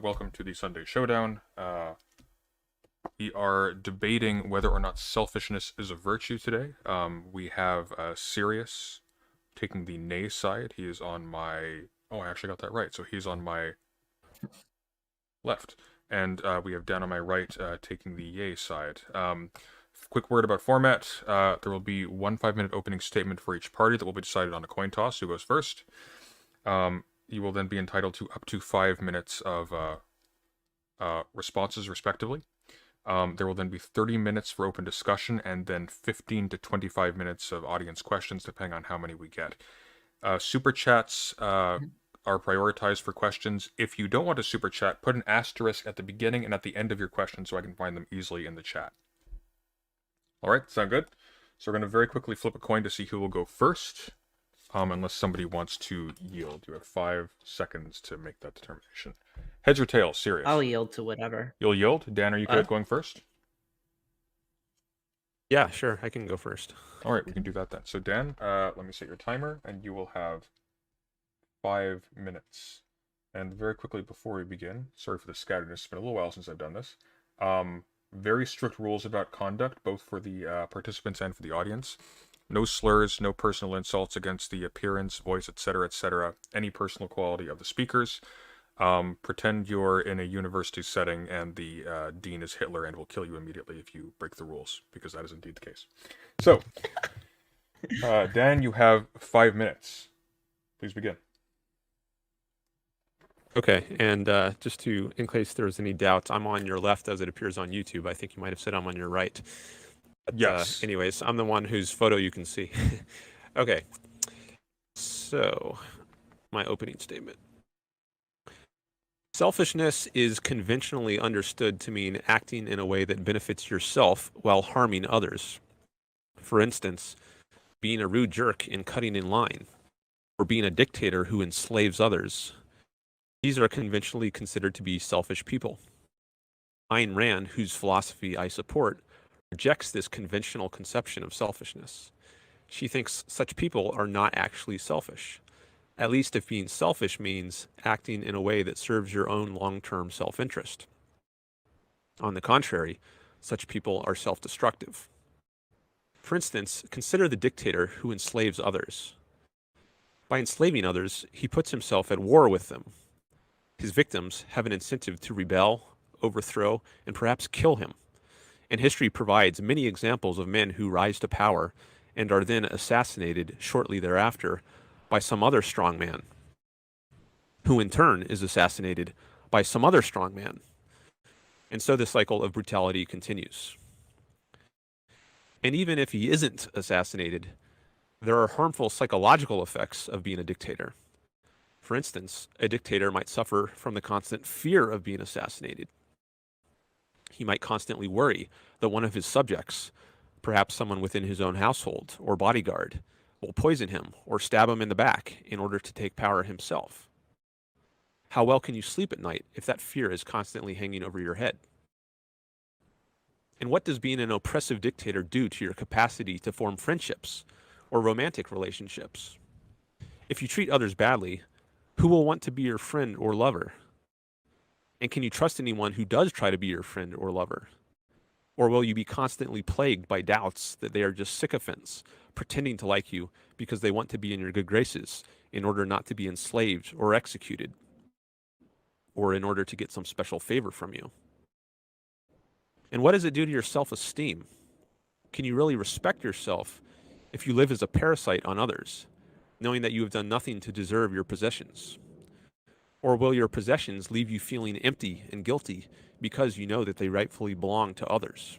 welcome to the Sunday Showdown. We are debating whether or not selfishness is a virtue today. We have S3rios taking the nay side. He is on my... Oh, I actually got that right. So he's on my left. And we have Dan on my right taking the yay side. Quick word about format. There will be one 5-minute opening statement for each party that will be decided on a coin toss. Who goes first? You will then be entitled to up to 5 minutes of responses, respectively. There will then be 30 minutes for open discussion, and then 15 to 25 minutes of audience questions, depending on how many we get. Super chats are prioritized for questions. If you don't want a super chat, put an asterisk at the beginning and at the end of your question so I can find them easily in the chat. All right, sound good? So we're going to very quickly flip a coin to see who will go first. Unless somebody wants to yield. You have 5 seconds to make that determination. Heads or tails? S3rios. I'll yield to whatever. You'll yield? Dan, are you good at going first? Yeah, sure. I can go first. All right, we can do that then. So Dan, let me set your timer, and you will have 5 minutes. And very quickly before we begin, sorry for the scatterness, it's been a little while since I've done this. Very strict rules about conduct, both for the participants and for the audience. No slurs, no personal insults against the appearance, voice, etc., any personal quality of the speakers. Pretend you're in a university setting and the dean is Hitler and will kill you immediately if you break the rules, because that is indeed the case. So, Dan, you have 5 minutes. Please begin. Okay, and just to, in case there's any doubt, I'm on your left as it appears on YouTube. I think you might have said I'm on your right. But, yes. Anyways, I'm the one whose photo you can see. Okay, so my opening statement. Selfishness is conventionally understood to mean acting in a way that benefits yourself while harming others. For instance, being a rude jerk and cutting in line, or being a dictator who enslaves others. These are conventionally considered to be selfish people. Ayn Rand, whose philosophy I support, rejects this conventional conception of selfishness. She thinks such people are not actually selfish, at least if being selfish means acting in a way that serves your own long-term self-interest. On the contrary, such people are self-destructive. For instance, consider the dictator who enslaves others. By enslaving others, he puts himself at war with them. His victims have an incentive to rebel, overthrow, and perhaps kill him. And history provides many examples of men who rise to power and are then assassinated shortly thereafter by some other strong man, who in turn is assassinated by some other strong man. And so the cycle of brutality continues. And even if he isn't assassinated, there are harmful psychological effects of being a dictator. For instance, a dictator might suffer from the constant fear of being assassinated. He might constantly worry that one of his subjects, perhaps someone within his own household or bodyguard, will poison him or stab him in the back in order to take power himself. How well can you sleep at night if that fear is constantly hanging over your head? And what does being an oppressive dictator do to your capacity to form friendships or romantic relationships? If you treat others badly, who will want to be your friend or lover? And can you trust anyone who does try to be your friend or lover? Or will you be constantly plagued by doubts that they are just sycophants, pretending to like you because they want to be in your good graces in order not to be enslaved or executed, or in order to get some special favor from you? And what does it do to your self-esteem? Can you really respect yourself if you live as a parasite on others, knowing that you have done nothing to deserve your possessions? Or will your possessions leave you feeling empty and guilty because you know that they rightfully belong to others?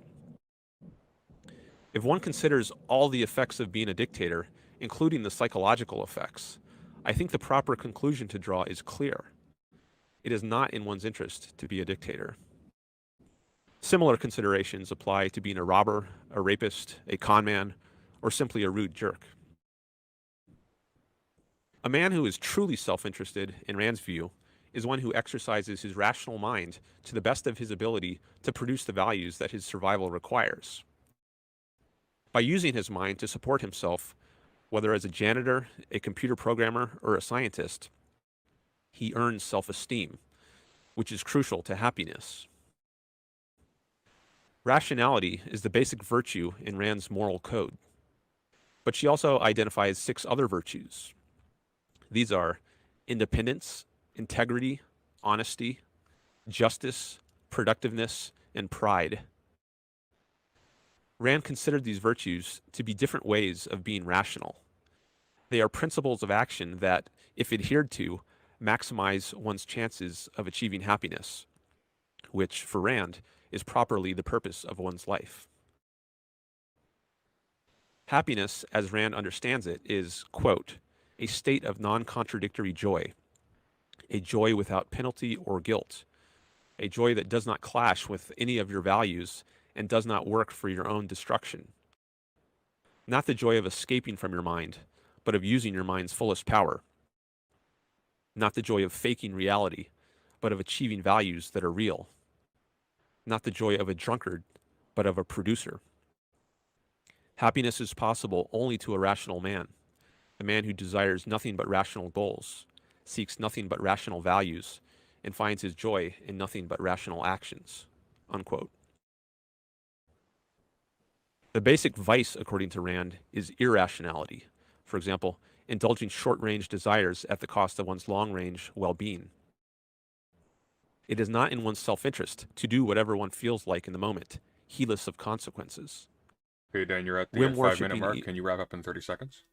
If one considers all the effects of being a dictator, including the psychological effects, I think the proper conclusion to draw is clear. It is not in one's interest to be a dictator. Similar considerations apply to being a robber, a rapist, a con man, or simply a rude jerk. A man who is truly self-interested, in Rand's view, is one who exercises his rational mind to the best of his ability to produce the values that his survival requires. By using his mind to support himself, whether as a janitor, a computer programmer, or a scientist, he earns self-esteem, which is crucial to happiness. Rationality is the basic virtue in Rand's moral code, but she also identifies 6 other virtues. These are independence, integrity, honesty, justice, productiveness, and pride. Rand considered these virtues to be different ways of being rational. They are principles of action that, if adhered to, maximize one's chances of achieving happiness, which, for Rand, is properly the purpose of one's life. Happiness, as Rand understands it, is, quote, a state of non-contradictory joy, a joy without penalty or guilt, a joy that does not clash with any of your values and does not work for your own destruction. Not the joy of escaping from your mind, but of using your mind's fullest power. Not the joy of faking reality, but of achieving values that are real. Not the joy of a drunkard, but of a producer. Happiness is possible only to a rational man, a man who desires nothing but rational goals, seeks nothing but rational values, and finds his joy in nothing but rational actions, unquote. The basic vice, according to Rand, is irrationality. For example, indulging short-range desires at the cost of one's long-range well-being. It is not in one's self-interest to do whatever one feels like in the moment, heedless of consequences. Okay, Dan, you're at the 5-minute mark. Can you wrap up in 30 seconds?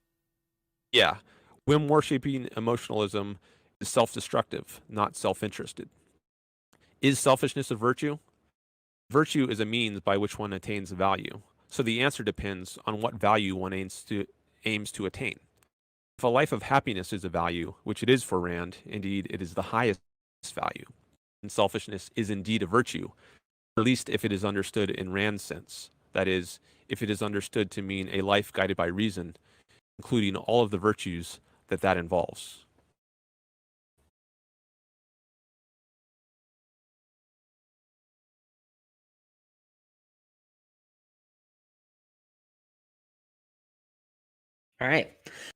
Yeah. Whim-worshipping emotionalism is self-destructive, not self-interested. Is selfishness a virtue? Virtue is a means by which one attains value. So the answer depends on what value one aims to attain. If a life of happiness is a value, which it is for Rand, indeed it is the highest value, and selfishness is indeed a virtue, at least if it is understood in Rand's sense. That is, if it is understood to mean a life guided by reason, including all of the virtues that involves. All right.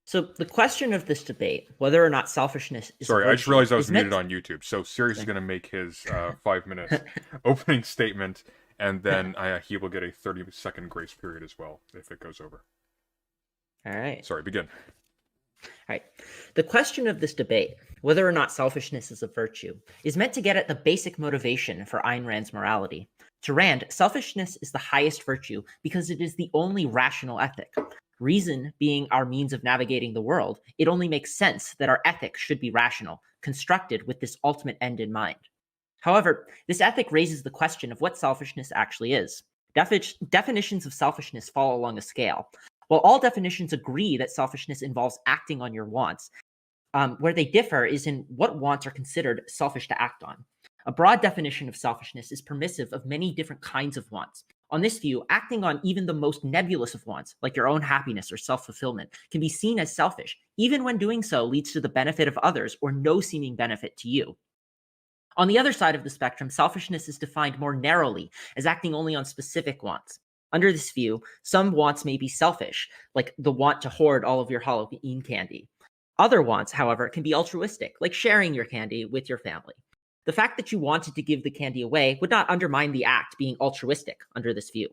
So the question of this debate, whether or not selfishness is Sorry, a I just realized I was virtue, muted on YouTube. So S3rios is going to make his 5-minute opening statement, and then he will get a 30-second grace period as well if it goes over. All right. Sorry, begin. All right. The question of this debate, whether or not selfishness is a virtue, is meant to get at the basic motivation for Ayn Rand's morality. To Rand, selfishness is the highest virtue because it is the only rational ethic. Reason being our means of navigating the world, it only makes sense that our ethics should be rational, constructed with this ultimate end in mind. However, this ethic raises the question of what selfishness actually is. Definitions of selfishness fall along a scale. While all definitions agree that selfishness involves acting on your wants, where they differ is in what wants are considered selfish to act on. A broad definition of selfishness is permissive of many different kinds of wants. On this view, acting on even the most nebulous of wants, like your own happiness or self-fulfillment, can be seen as selfish, even when doing so leads to the benefit of others or no seeming benefit to you. On the other side of the spectrum, selfishness is defined more narrowly as acting only on specific wants. Under this view, some wants may be selfish, like the want to hoard all of your Halloween candy. Other wants, however, can be altruistic, like sharing your candy with your family. The fact that you wanted to give the candy away would not undermine the act being altruistic under this view.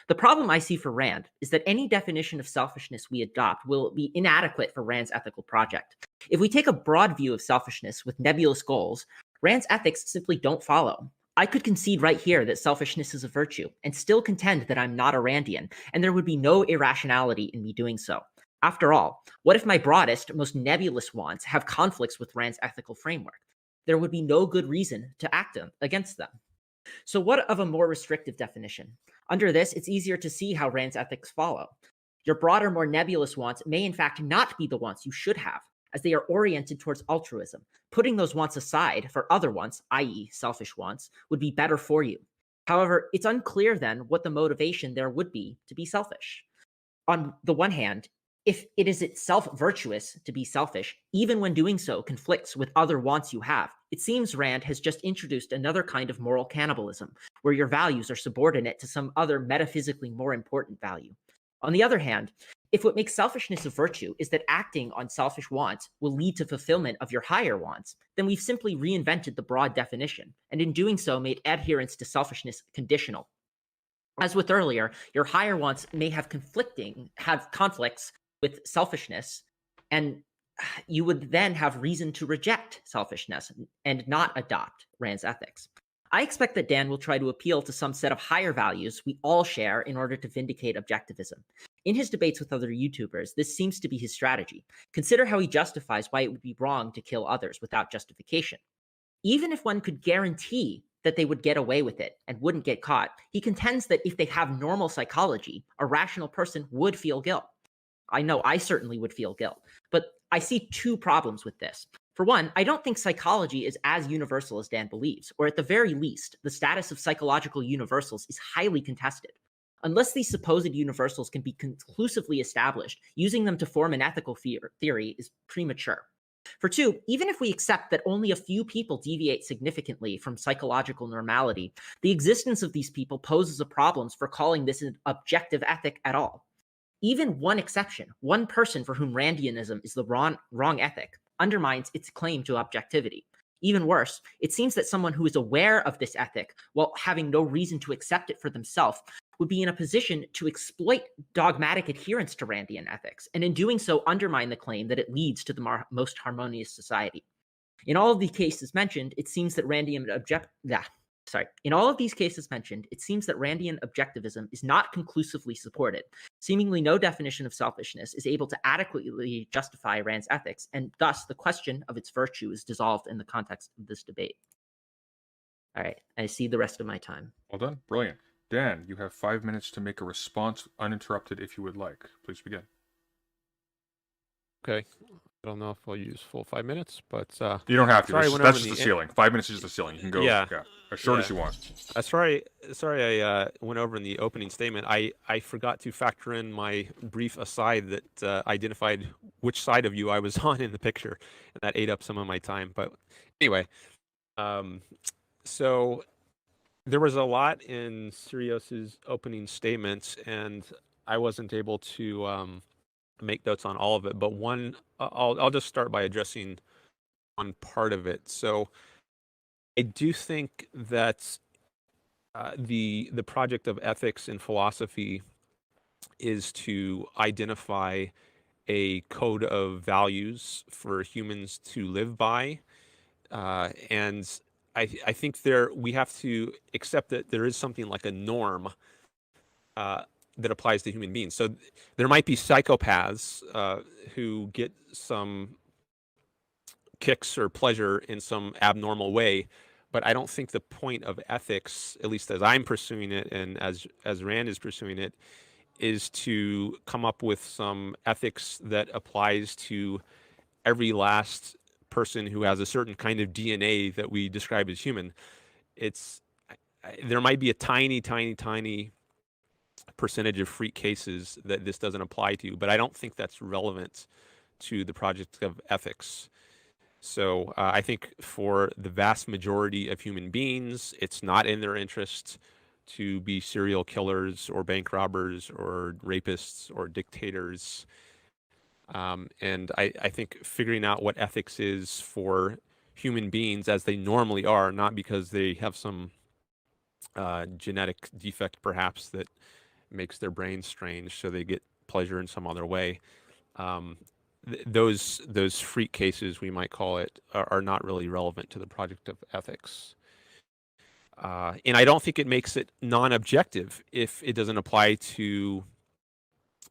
The problem I see for Rand is that any definition of selfishness we adopt will be inadequate for Rand's ethical project. If we take a broad view of selfishness with nebulous goals, Rand's ethics simply don't follow. I could concede right here that selfishness is a virtue and still contend that I'm not a Randian, and there would be no irrationality in me doing so. After all, what if my broadest, most nebulous wants have conflicts with Rand's ethical framework? There would be no good reason to act against them. So what of a more restrictive definition? Under this, it's easier to see how Rand's ethics follow. Your broader, more nebulous wants may in fact not be the wants you should have, as they are oriented towards altruism. Putting those wants aside for other wants, i.e. selfish wants, would be better for you. However, it's unclear then what the motivation there would be to be selfish. On the one hand, if it is itself virtuous to be selfish, even when doing so conflicts with other wants you have, it seems Rand has just introduced another kind of moral cannibalism, where your values are subordinate to some other metaphysically more important value. On the other hand, If what makes selfishness a virtue is that acting on selfish wants will lead to fulfillment of your higher wants, then we've simply reinvented the broad definition, and in doing so made adherence to selfishness conditional. As with earlier, your higher wants may have conflicts with selfishness, and you would then have reason to reject selfishness and not adopt Rand's ethics. I expect that Dan will try to appeal to some set of higher values we all share in order to vindicate objectivism. In his debates with other YouTubers, this seems to be his strategy. Consider how he justifies why it would be wrong to kill others without justification. Even if one could guarantee that they would get away with it and wouldn't get caught, he contends that if they have normal psychology, a rational person would feel guilt. I know I certainly would feel guilt, but I see two problems with this. For one, I don't think psychology is as universal as Dan believes, or at the very least, the status of psychological universals is highly contested. Unless these supposed universals can be conclusively established, using them to form an ethical theory is premature. For two, even if we accept that only a few people deviate significantly from psychological normality, the existence of these people poses a problem for calling this an objective ethic at all. Even one exception, one person for whom Randianism is the wrong ethic, undermines its claim to objectivity. Even worse, it seems that someone who is aware of this ethic, while having no reason to accept it for themselves, would be in a position to exploit dogmatic adherence to Randian ethics, and in doing so undermine the claim that it leads to the most harmonious society. In all of these cases mentioned, it seems that Randian objectivism is not conclusively supported. Seemingly no definition of selfishness is able to adequately justify Rand's ethics, and thus the question of its virtue is dissolved in the context of this debate. All right, I see the rest of my time. Well done. Brilliant. Dan, you have 5 minutes to make a response uninterrupted if you would like. Please begin. Okay. I don't know if I'll use full 5 minutes, but you don't have to. Sorry, That's just the ceiling. 5 minutes is just the ceiling. You can go as short as you want. Sorry, I went over in the opening statement. I forgot to factor in my brief aside that identified which side of you I was on in the picture, and that ate up some of my time. But anyway, so there was a lot in S3rios' opening statements, and I wasn't able to make notes on all of it. But one, I'll just start by addressing one part of it. So I do think that the project of ethics in philosophy is to identify a code of values for humans to live by, and I think we have to accept that there is something like a norm that applies to human beings. So there might be psychopaths who get some kicks or pleasure in some abnormal way, but I don't think the point of ethics, at least as I'm pursuing it and as Rand is pursuing it, is to come up with some ethics that applies to every last person who has a certain kind of DNA that we describe as human. There might be a tiny percentage of freak cases that this doesn't apply to, but I don't think that's relevant to the project of ethics. So I think for the vast majority of human beings, it's not in their interest to be serial killers or bank robbers or rapists or dictators. And I think figuring out what ethics is for human beings as they normally are, not because they have some genetic defect perhaps that makes their brain strange so they get pleasure in some other way. Those freak cases, we might call it, are not really relevant to the project of ethics. And I don't think it makes it non-objective if it doesn't apply to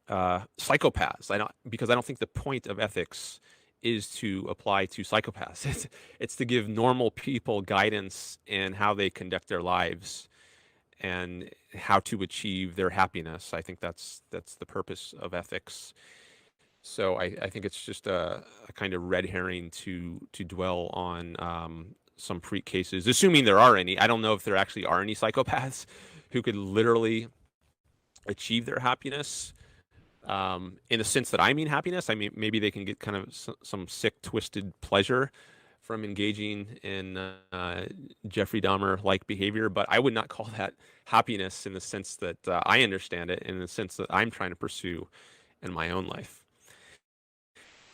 psychopaths. Because I don't think the point of ethics is to apply to psychopaths. It's to give normal people guidance in how they conduct their lives and how to achieve their happiness. I think that's the purpose of ethics. So I think it's just a kind of red herring to dwell on some freak cases, assuming there are any. I don't know if there actually are any psychopaths who could literally achieve their happiness in the sense that I mean happiness. I mean, maybe they can get kind of some sick, twisted pleasure from engaging in Jeffrey Dahmer-like behavior, but I would not call that happiness in the sense that I understand it, in the sense that I'm trying to pursue. in my own life.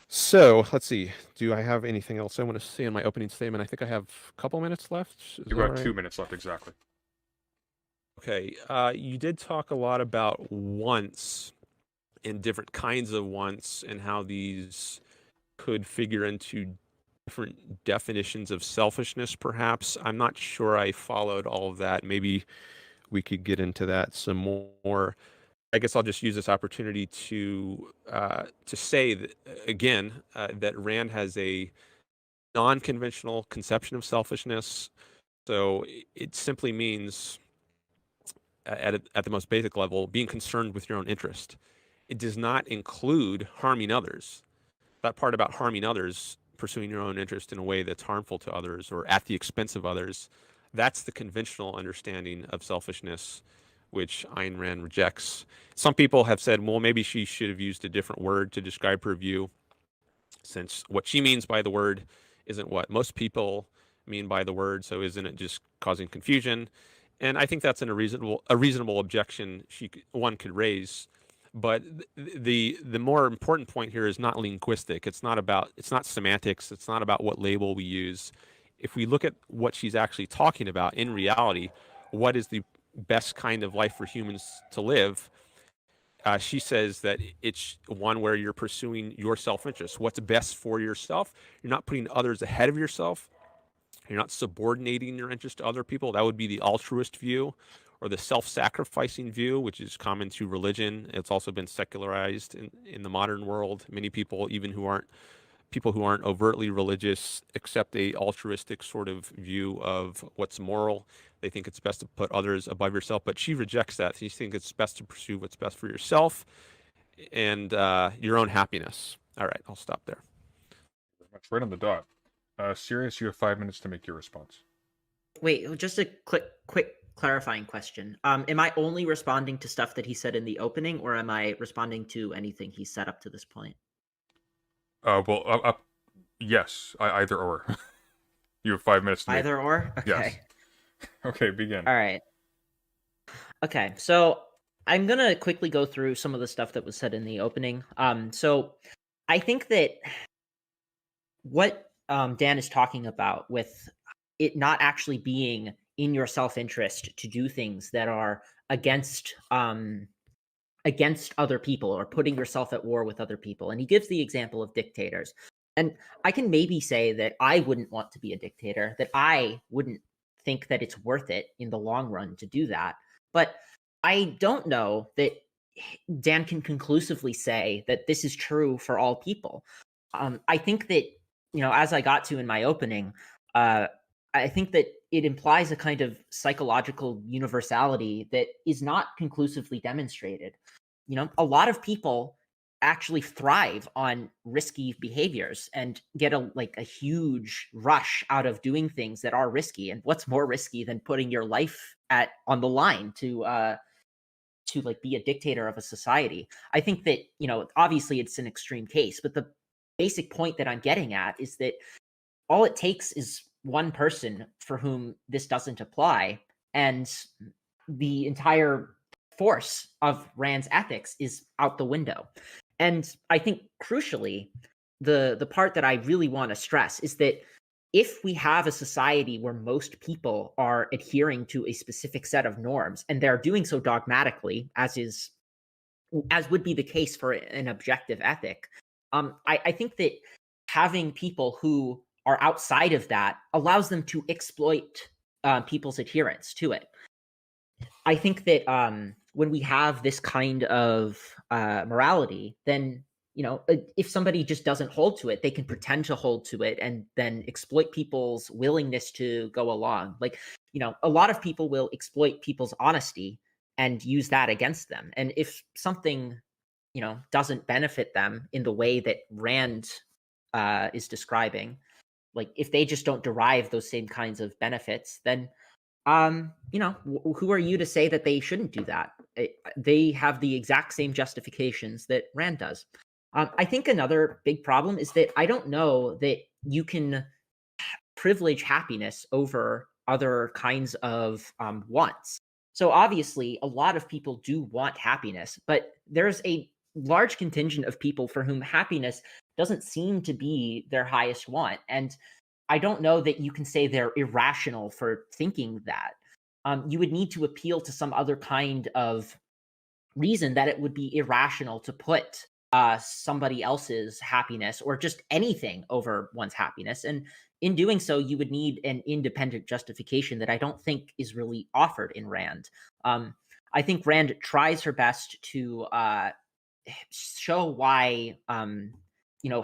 So let's see. Do I have anything else I want to say in my opening statement? I think I have a couple minutes left. Is You've that got right? 2 minutes left exactly. Okay. You did talk a lot about wants and different kinds of wants and how these could figure into different definitions of selfishness, perhaps. I'm not sure I followed all of that. Maybe we could get into that some more. I guess I'll just use this opportunity to say that, again, that Rand has a non-conventional conception of selfishness. So it simply means, at the most basic level, being concerned with your own interest. It does not include harming others. That part about harming others, pursuing your own interest in a way that's harmful to others or at the expense of others, that's the conventional understanding of selfishness, which Ayn Rand rejects. Some people have said, well, maybe she should have used a different word to describe her view, since what she means by the word isn't what most people mean by the word, so isn't it just causing confusion? And I think that's a reasonable objection one could raise. But the more important point here is not linguistic. It's not semantics. It's not about what label we use. If we look at what she's actually talking about in reality, what is the best kind of life for humans to live? She says that it's one where you're pursuing your self-interest. What's best for yourself? You're not putting others ahead of yourself. You're not subordinating your interest to other people. That would be the altruist view, or the self-sacrificing view, which is common to religion. It's also been secularized in the modern world. Many people, even people who aren't overtly religious, accept a altruistic sort of view of what's moral. They think it's best to put others above yourself, but she rejects that. She thinks it's best to pursue what's best for yourself and your own happiness. All right, I'll stop there. That's right on the dot. S3rios, you have 5 minutes to make your response. Wait, just a quick clarifying question. Am I only responding to stuff that he said in the opening, or am I responding to anything he said up to this point? Yes, either or. You have 5 minutes to make. Either or? Okay. Yes. Okay, begin. All right. Okay, so I'm gonna quickly go through some of the stuff that was said in the opening. So I think that what Dan is talking about with it not actually being in your self-interest to do things that are against other people or putting yourself at war with other people. And he gives the example of dictators. And I can maybe say that I wouldn't want to be a dictator, that I wouldn't think that it's worth it in the long run to do that. But I don't know that Dan can conclusively say that this is true for all people. I think that, as I got to in my opening, I think that it implies a kind of psychological universality that is not conclusively demonstrated. A lot of people actually thrive on risky behaviors and get a huge rush out of doing things that are risky. And what's more risky than putting your life on the line to be a dictator of a society? I think that, obviously it's an extreme case, but the basic point that I'm getting at is that all it takes is one person for whom this doesn't apply, and the entire force of Rand's ethics is out the window. And I think crucially, the part that I really want to stress is that if we have a society where most people are adhering to a specific set of norms, and they're doing so dogmatically, as would be the case for an objective ethic, I think that having people who are outside of that allows them to exploit people's adherence to it. I think that when we have this kind of morality, then if somebody just doesn't hold to it, they can pretend to hold to it and then exploit people's willingness to go along. A lot of people will exploit people's honesty and use that against them. And if something doesn't benefit them in the way that Rand is describing, if they just don't derive those same kinds of benefits, then who are you to say that they shouldn't do that? They have the exact same justifications that Rand does. I think another big problem is that I don't know that you can privilege happiness over other kinds of wants. So obviously, a lot of people do want happiness, but there's a large contingent of people for whom happiness doesn't seem to be their highest want. And I don't know that you can say they're irrational for thinking that. You would need to appeal to some other kind of reason that it would be irrational to put somebody else's happiness or just anything over one's happiness. And in doing so, you would need an independent justification that I don't think is really offered in Rand. I think Rand tries her best to show why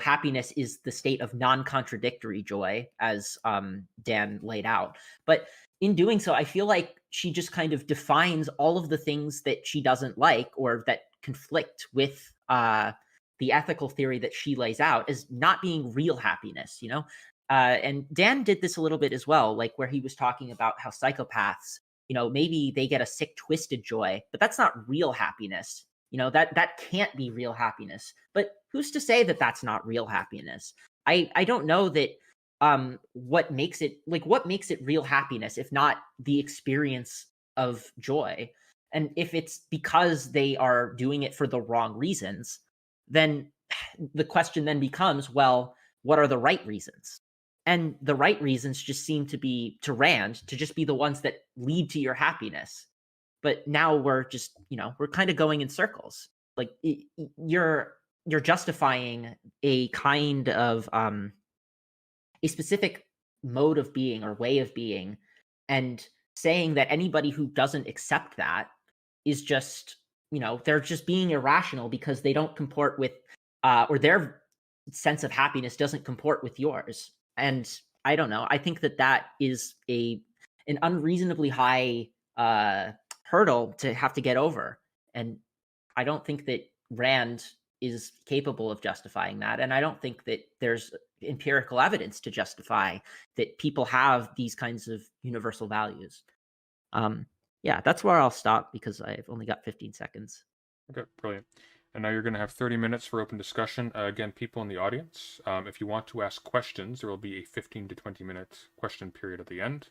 happiness is the state of non-contradictory joy, as Dan laid out. But in doing so, I feel like she just kind of defines all of the things that she doesn't like or that conflict with the ethical theory that she lays out as not being real happiness, and Dan did this a little bit as well, like where he was talking about how psychopaths, maybe they get a sick, twisted joy, but that's not real happiness. That can't be real happiness. But who's to say that that's not real happiness? I don't know that what makes it real happiness if not the experience of joy. And if it's because they are doing it for the wrong reasons, then the question then becomes, well, what are the right reasons? And the right reasons just seem to be, to Rand, to just be the ones that lead to your happiness. But now we're just, we're kind of going in circles. Like you're justifying a kind of a specific mode of being or way of being, and saying that anybody who doesn't accept that is just, they're just being irrational because they don't comport with, or their sense of happiness doesn't comport with yours. And I don't know. I think that is an unreasonably high hurdle to have to get over. And I don't think that Rand is capable of justifying that. And I don't think that there's empirical evidence to justify that people have these kinds of universal values. Yeah, that's where I'll stop because I've only got 15 seconds. Okay, brilliant. And now you're going to have 30 minutes for open discussion. Again, people in the audience, if you want to ask questions, there will be a 15 to 20 minute question period at the end.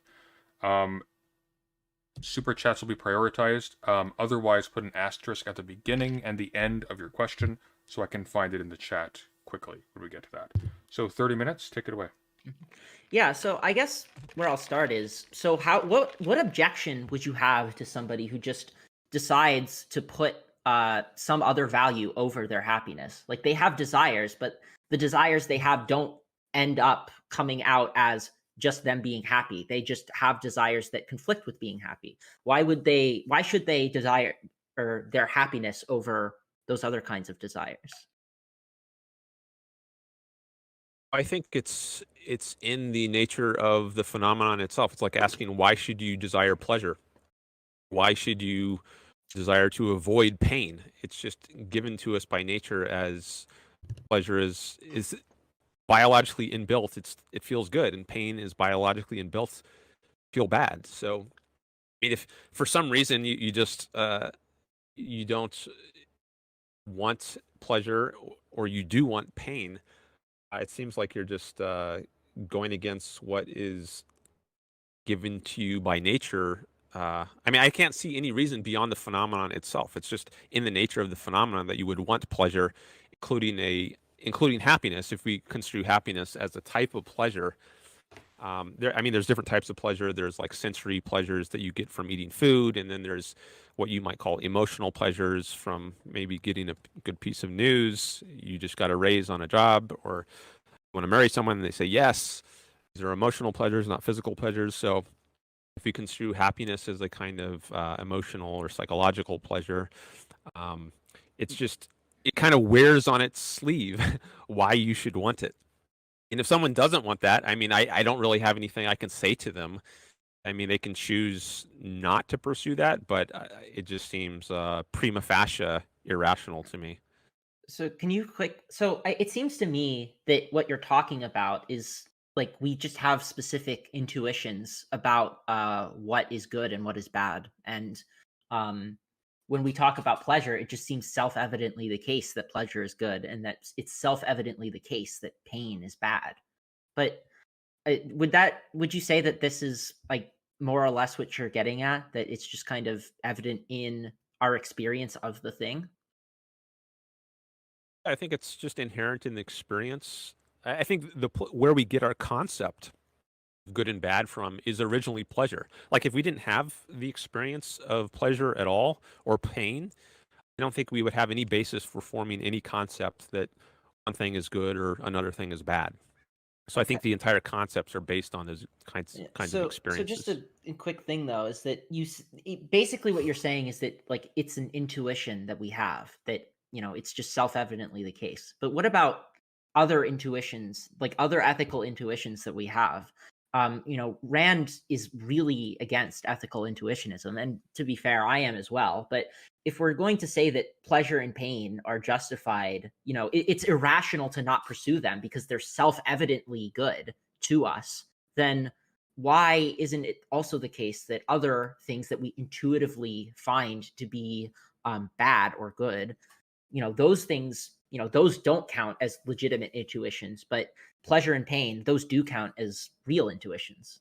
Super chats will be prioritized. Otherwise, put an asterisk at the beginning and the end of your question so I can find it in the chat quickly when we get to that. So 30 minutes, take it away. Yeah, so I guess where I'll start is, so what objection would you have to somebody who just decides to put some other value over their happiness? Like they have desires, but the desires they have don't end up coming out as just them being happy. They just have desires that conflict with being happy. Why should they desire or their happiness over those other kinds of desires? I think it's in the nature of the phenomenon itself. It's like asking, why should you desire pleasure? Why should you desire to avoid pain? It's just given to us by nature as pleasure is biologically inbuilt. It feels good, and pain is biologically inbuilt, feel bad. So, I mean, if for some reason you just you don't want pleasure or you do want pain, it seems like you're just going against what is given to you by nature. I mean, I can't see any reason beyond the phenomenon itself. It's just in the nature of the phenomenon that you would want pleasure, including happiness. If we construe happiness as a type of pleasure, there's different types of pleasure. There's like sensory pleasures that you get from eating food, and then there's what you might call emotional pleasures from maybe getting a good piece of news. You just got a raise on a job, or you want to marry someone and they say yes. These are emotional pleasures, not physical pleasures. So if we construe happiness as a kind of emotional or psychological pleasure, it kind of wears on its sleeve why you should want it. And if someone doesn't want that, I mean, I don't really have anything I can say to them. I mean, they can choose not to pursue that, but it just seems prima facie irrational to me. So it seems to me that what you're talking about is like we just have specific intuitions about what is good and what is bad. And when we talk about pleasure, it just seems self-evidently the case that pleasure is good, and that it's self-evidently the case that pain is bad. But would you say that this is like more or less what you're getting at, that it's just kind of evident in our experience of the thing? I think it's just inherent in the experience. I think where we get our concept of good and bad from is originally pleasure. Like if we didn't have the experience of pleasure at all or pain, I don't think we would have any basis for forming any concept that one thing is good or another thing is bad. So I think the entire concepts are based on those kinds of experiences. So just a quick thing though is that basically what you're saying is that like it's an intuition that we have that it's just self-evidently the case. But what about other intuitions, like other ethical intuitions that we have? Rand is really against ethical intuitionism, and to be fair, I am as well. But if we're going to say that pleasure and pain are justified, it's irrational to not pursue them because they're self-evidently good to us, then why isn't it also the case that other things that we intuitively find to be bad or good, those things, those don't count as legitimate intuitions, but pleasure and pain, those do count as real intuitions?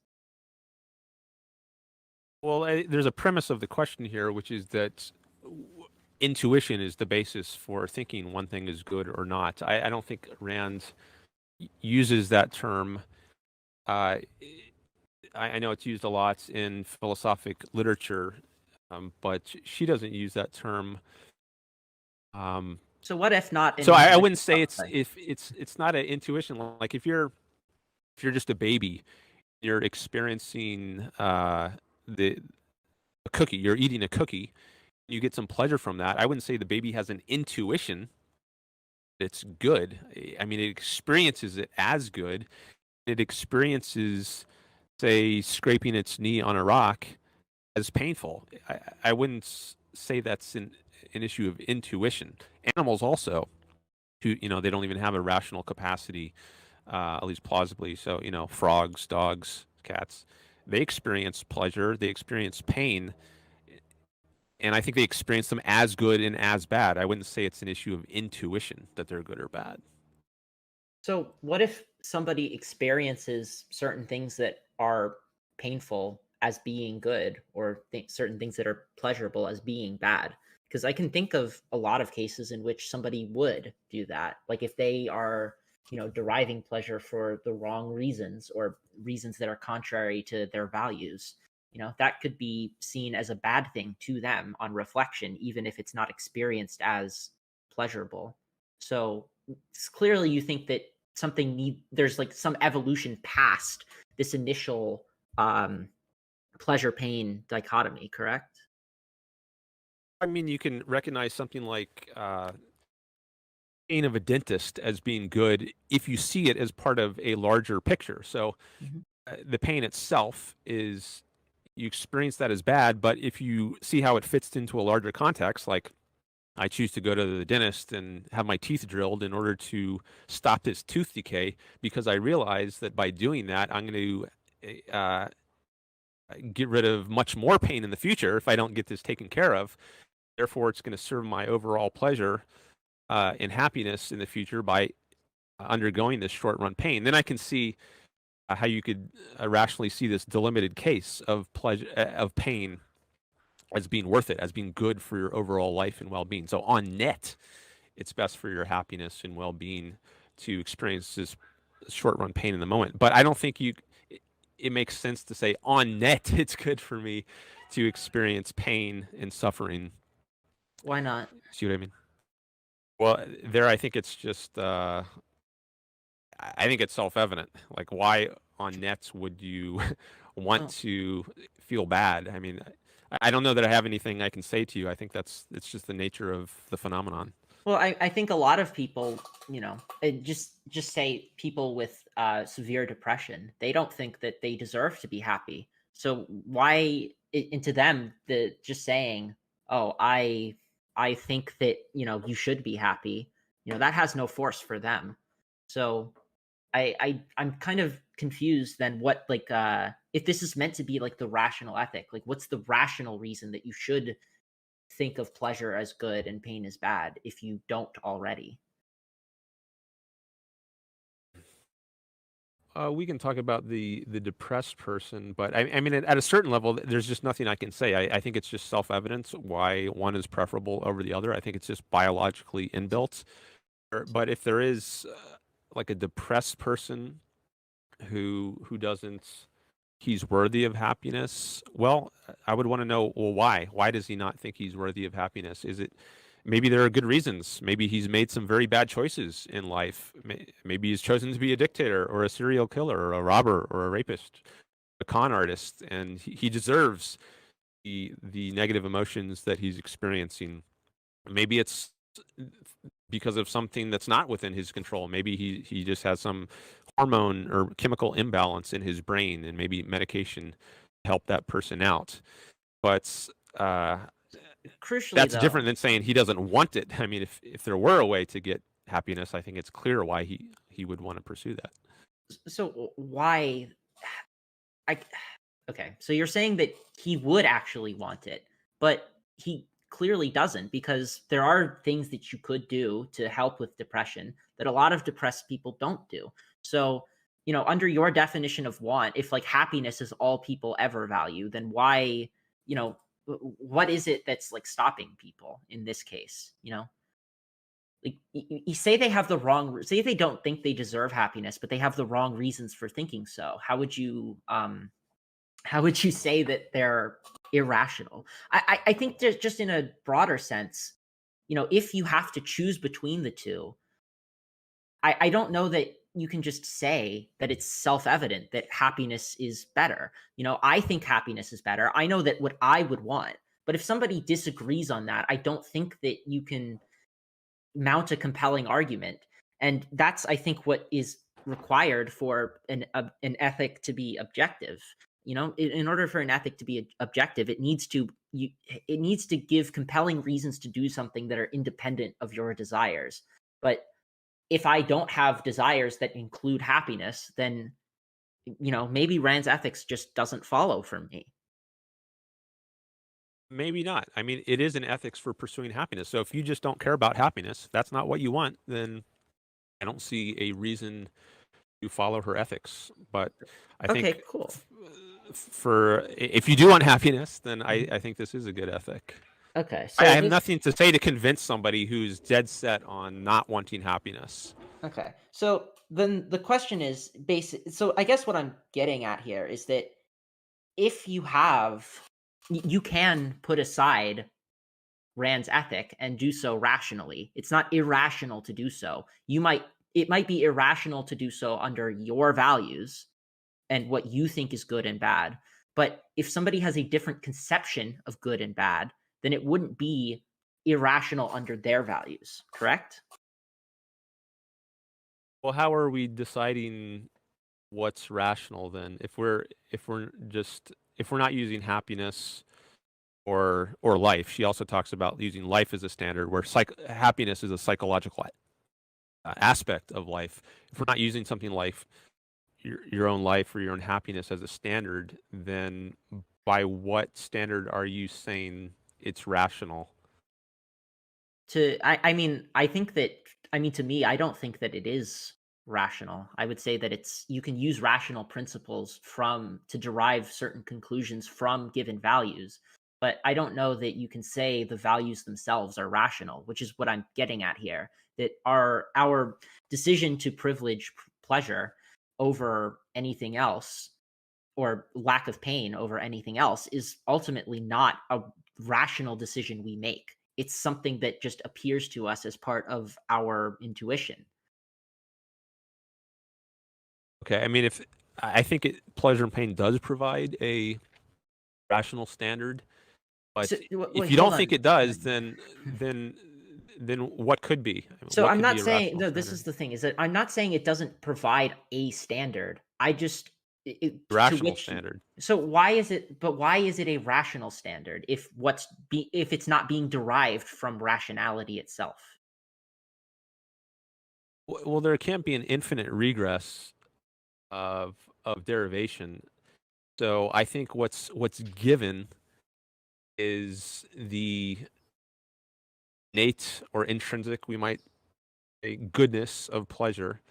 Well, there's a premise of the question here, which is that intuition is the basis for thinking one thing is good or not. I don't think Rand uses that term. I know it's used a lot in philosophic literature, but she doesn't use that term. So what if not? So I wouldn't say it's not an intuition. Like if you're just a baby, you're experiencing a cookie. You're eating a cookie. You get some pleasure from that. I wouldn't say the baby has an intuition that's good. I mean, it experiences it as good. It experiences, say, scraping its knee on a rock as painful. I wouldn't say that's an issue of intuition. Animals also, who they don't even have a rational capacity, at least plausibly. So frogs, dogs, cats, they experience pleasure, they experience pain, and I think they experience them as good and as bad. I wouldn't say it's an issue of intuition that they're good or bad. So what if somebody experiences certain things that are painful as being good, or certain things that are pleasurable as being bad? Because I can think of a lot of cases in which somebody would do that. Like if they are, deriving pleasure for the wrong reasons or reasons that are contrary to their values, that could be seen as a bad thing to them on reflection, even if it's not experienced as pleasurable. So clearly you think that there's like some evolution past this initial pleasure pain dichotomy, correct? I mean, you can recognize something like pain of a dentist as being good if you see it as part of a larger picture. So the pain itself is, you experience that as bad, but if you see how it fits into a larger context, like I choose to go to the dentist and have my teeth drilled in order to stop this tooth decay because I realize that by doing that, I'm going to get rid of much more pain in the future if I don't get this taken care of. Therefore, it's going to serve my overall pleasure and happiness in the future by undergoing this short-run pain. Then I can see how you could rationally see this delimited case of pleasure, of pain, as being worth it, as being good for your overall life and well-being. So on net, it's best for your happiness and well-being to experience this short-run pain in the moment. But I don't think it makes sense to say on net it's good for me to experience pain and suffering. Why not? See what I mean? Well, there I think it's just I think it's self-evident. Like, why on net would you want to feel bad? I mean, I don't know that I have anything I can say to you. I think it's just the nature of the phenomenon. Well, I think a lot of people, just say people with severe depression, they don't think that they deserve to be happy. So why, into them, just saying, oh, I think that, you should be happy, that has no force for them. So I'm kind of confused then what, like, if this is meant to be like the rational ethic, like what's the rational reason that you should think of pleasure as good and pain as bad if you don't already? We can talk about the depressed person, but I mean, at a certain level, there's just nothing I can say. I think it's just self-evident why one is preferable over the other. I think it's just biologically inbuilt. But if there is like a depressed person who doesn't, he's worthy of happiness, well, I would want to know, well, why? Why does he not think he's worthy of happiness? Is it maybe there are good reasons? Maybe he's made some very bad choices in life. Maybe he's chosen to be a dictator or a serial killer or a robber or a rapist, a con artist, and he deserves the negative emotions that he's experiencing. Maybe it's because of something that's not within his control. Maybe he just has some hormone or chemical imbalance in his brain, and maybe medication help that person out. But Crucially, that's though, different than saying he doesn't want it. I mean, if there were a way to get happiness, I think it's clear why he would want to pursue that. so why? I Okay, so you're saying that he would actually want it, but he clearly doesn't, because there are things that you could do to help with depression that a lot of depressed people don't do. So, under your definition of want, if like happiness is all people ever value, then why, what is it that's like stopping people in this case? Like you say they have the wrong, say they don't think they deserve happiness, but they have the wrong reasons for thinking so. How would you say that they're irrational? I think there's just in a broader sense, if you have to choose between the two, I don't know that you can just say that it's self-evident that happiness is better. I think happiness is better. I know that what I would want. But if somebody disagrees on that, I don't think that you can mount a compelling argument. And that's, I think, what is required for an ethic to be objective. In order for an ethic to be objective, it needs to give compelling reasons to do something that are independent of your desires. But if I don't have desires that include happiness, then maybe Rand's ethics just doesn't follow for me. Maybe not. I mean, it is an ethics for pursuing happiness. So if you just don't care about happiness, that's not what you want, then I don't see a reason to follow her ethics. But I Okay, think cool. for if you do want happiness, then I think this is a good ethic. Okay, I so have nothing to say to convince somebody who's dead set on not wanting happiness. Okay. So then the question is so I guess what I'm getting at here is that if you you can put aside Rand's ethic and do so rationally. It's not irrational to do so. It might be irrational to do so under your values and what you think is good and bad. But if somebody has a different conception of good and bad, then it wouldn't be irrational under their values, correct? Well, how are we deciding what's rational then? If we're not using happiness or life, she also talks about using life as a standard, where happiness is a psychological aspect of life. If we're not using something like your own life or your own happiness as a standard, then by what standard are you saying it's rational? I mean, to me, I don't think that it is rational. I would say that you can use rational principles to derive certain conclusions from given values, but I don't know that you can say the values themselves are rational, which is what I'm getting at here. That our decision to privilege pleasure over anything else, or lack of pain over anything else, is ultimately not a rational decision we make. It's something that just appears to us as part of our intuition. Okay, I mean, I think pleasure and pain does provide a rational standard, but So, if you don't think it does, then what could be? I mean, So what I'm could be not a saying, rational no, this standard? is the thing, is that I'm not saying it doesn't provide a standard. I just to Rational which standard. So why is it a rational standard if it's not being derived from rationality itself? Well, there can't be an infinite regress of derivation. So I think what's given is the innate or intrinsic, we might say, goodness of pleasure,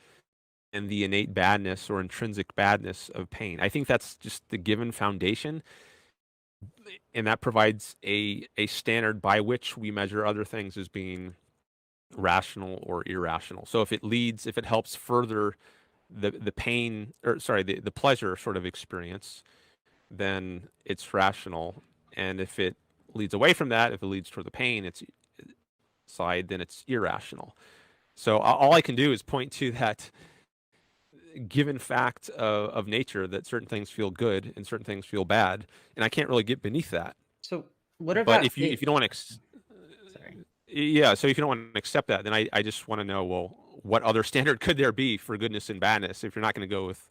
and the innate badness or intrinsic badness of pain. I think that's just the given foundation, and that provides a standard by which we measure other things as being rational or irrational. So if it helps further the pain, or sorry, the pleasure sort of experience, then it's rational. And if it leads away from that, if it leads toward the pain, then it's irrational. So all I can do is point to that given fact of nature that certain things feel good and certain things feel bad, and I can't really get beneath that. So what about But if you don't want to, sorry. yeah, so if you don't want to accept that, then I just want to know, well, what other standard could there be for goodness and badness if you're not going to go with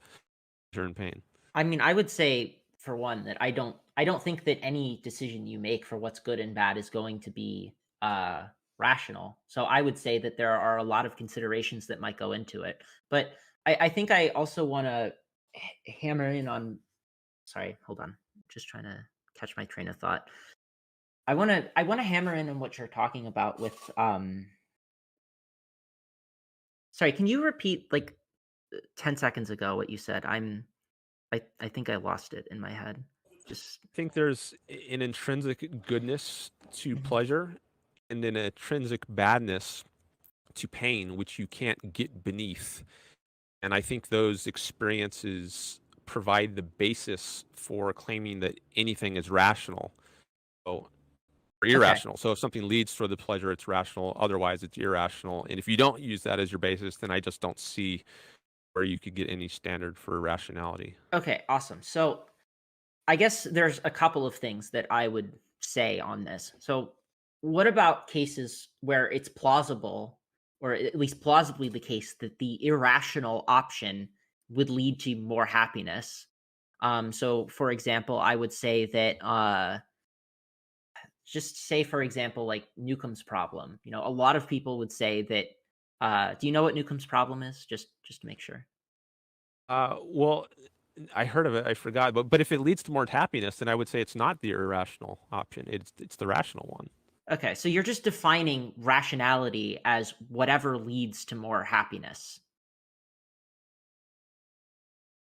pleasure and pain? I mean, I would say for one that I don't think that any decision you make for what's good and bad is going to be rational. So I would say that there are a lot of considerations that might go into it. But I think I also want to hammer in on. Sorry, hold on. I'm just trying to catch my train of thought. I want to hammer in on what you're talking about with Sorry, can you repeat like 10 seconds ago what you said? I think I lost it in my head. Just I think there's an intrinsic goodness to pleasure and an intrinsic badness to pain, which you can't get beneath. And I think those experiences provide the basis for claiming that anything is rational or irrational. So if something leads toward the pleasure, it's rational. Otherwise, it's irrational. And if you don't use that as your basis, then I just don't see where you could get any standard for rationality. Okay, awesome. So I guess there's a couple of things that I would say on this. So what about cases where it's plausible, or at least plausibly the case, that the irrational option would lead to more happiness? So for example, I would say that just say, for example, like Newcomb's problem. You know, a lot of people would say that do you know what Newcomb's problem is? Just to make sure. Well, I heard of it. I forgot. But if it leads to more happiness, then I would say it's not the irrational option. It's the rational one. Okay, so you're just defining rationality as whatever leads to more happiness.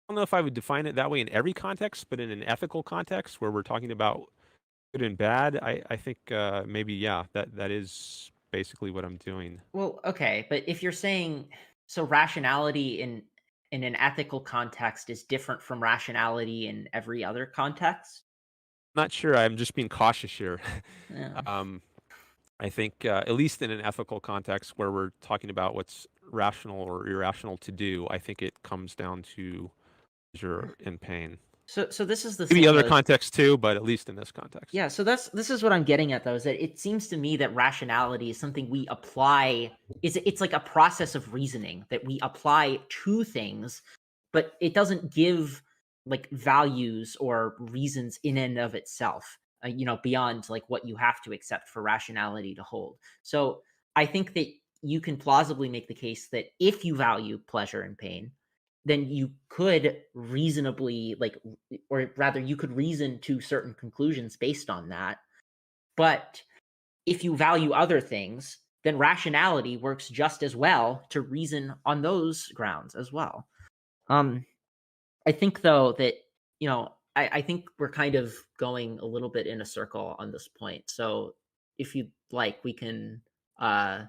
I don't know if I would define it that way in every context, but in an ethical context where we're talking about good and bad, I think maybe, yeah, that is basically what I'm doing. Well, okay, but if you're saying so rationality in an ethical context is different from rationality in every other context? Not sure. I'm just being cautious here. Yeah. I think at least in an ethical context where we're talking about what's rational or irrational to do, I think it comes down to pleasure and pain. So this is the Maybe thing, other though. contexts too, but at least in this context. Yeah, so this is what I'm getting at, though, is that it seems to me that rationality is something we apply. It's like a process of reasoning that we apply to things, but it doesn't give like values or reasons in and of itself. Beyond like what you have to accept for rationality to hold. So I think that you can plausibly make the case that if you value pleasure and pain, then you could reasonably or rather you could reason to certain conclusions based on that. But if you value other things, then rationality works just as well to reason on those grounds as well. I think, though, that I think we're kind of going a little bit in a circle on this point. So if you'd like, we can I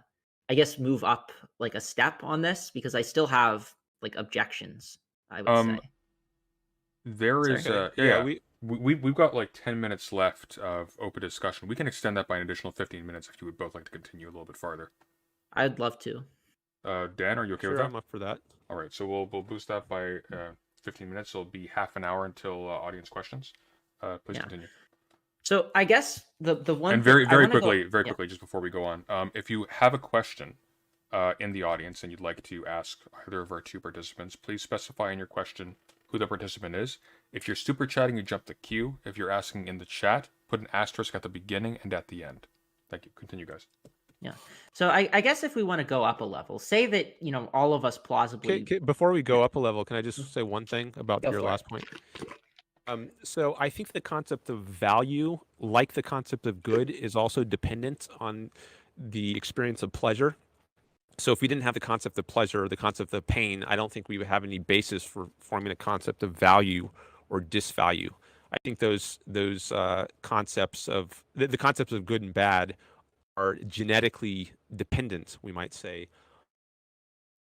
guess move up like a step on this, because I still have like objections, I would say. There Sorry. is Okay. yeah, Yeah, we've got like 10 minutes left of open discussion. We can extend that by an additional 15 minutes if you would both like to continue a little bit farther. I'd love to. Dan, are you okay sure, with that? I'm up for that. All right, so we'll boost that by 15 minutes. So it'll be half an hour until audience questions. Please Yeah. continue. So I guess the one And thing very I wanna quickly, go, very yeah. quickly, just before we go on, if you have a question in the audience and you'd like to ask either of our two participants, please specify in your question who the participant is. If you're super chatting, you jump the queue. If you're asking in the chat, put an asterisk at the beginning and at the end. Thank you. Continue, guys. Yeah. So I guess if we want to go up a level, say that all of us plausibly. Okay, before we go up a level, can I just say one thing about Go your for it. last point? So I think the concept of value, like the concept of good, is also dependent on the experience of pleasure. So if we didn't have the concept of pleasure or the concept of pain, I don't think we would have any basis for forming a concept of value or disvalue. I think those concepts of the concepts of good and bad are genetically dependent, we might say,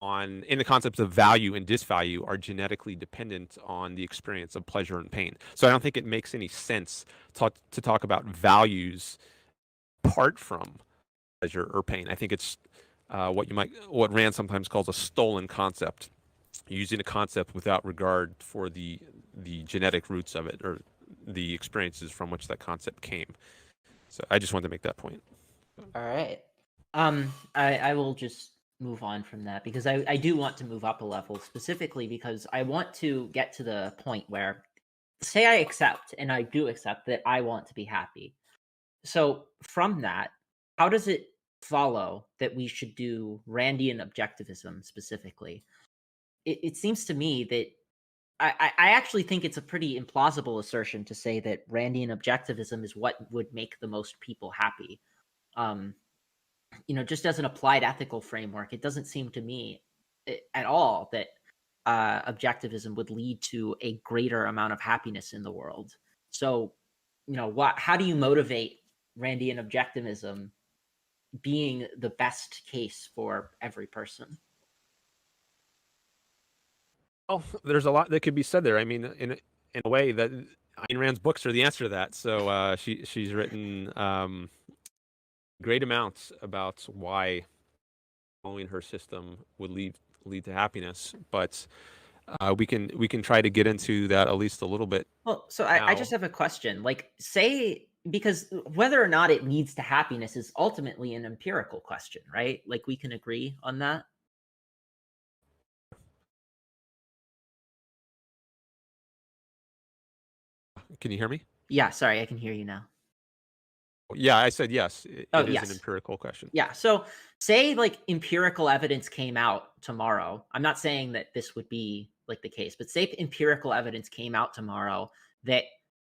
in the concepts of value and disvalue are genetically dependent on the experience of pleasure and pain. So I don't think it makes any sense to talk about values apart from pleasure or pain. I think it's what Rand sometimes calls a stolen concept, using a concept without regard for the genetic roots of it or the experiences from which that concept came. So I just wanted to make that point. All right. I will just move on from that because I do want to move up a level, specifically because I want to get to the point where, say I accept, and I do accept that I want to be happy. So from that, how does it follow that we should do Randian objectivism specifically? It seems to me that I actually think it's a pretty implausible assertion to say that Randian objectivism is what would make the most people happy. Just as an applied ethical framework, it doesn't seem to me at all that objectivism would lead to a greater amount of happiness in the world. So, how do you motivate Randian objectivism being the best case for every person? Well, there's a lot that could be said there. I mean, in a way that Ayn Rand's books are the answer to that. So she's written great amounts about why following her system would lead to happiness. But we can try to get into that at least a little bit. Well, so I just have a question. Because whether or not it leads to happiness is ultimately an empirical question, right? Like, we can agree on that. Can you hear me? Yeah, sorry, I can hear you now. Yeah, I said yes. It is yes. an empirical question. Yeah, so say empirical evidence came out tomorrow. I'm not saying that this would be the case, but say empirical evidence came out tomorrow that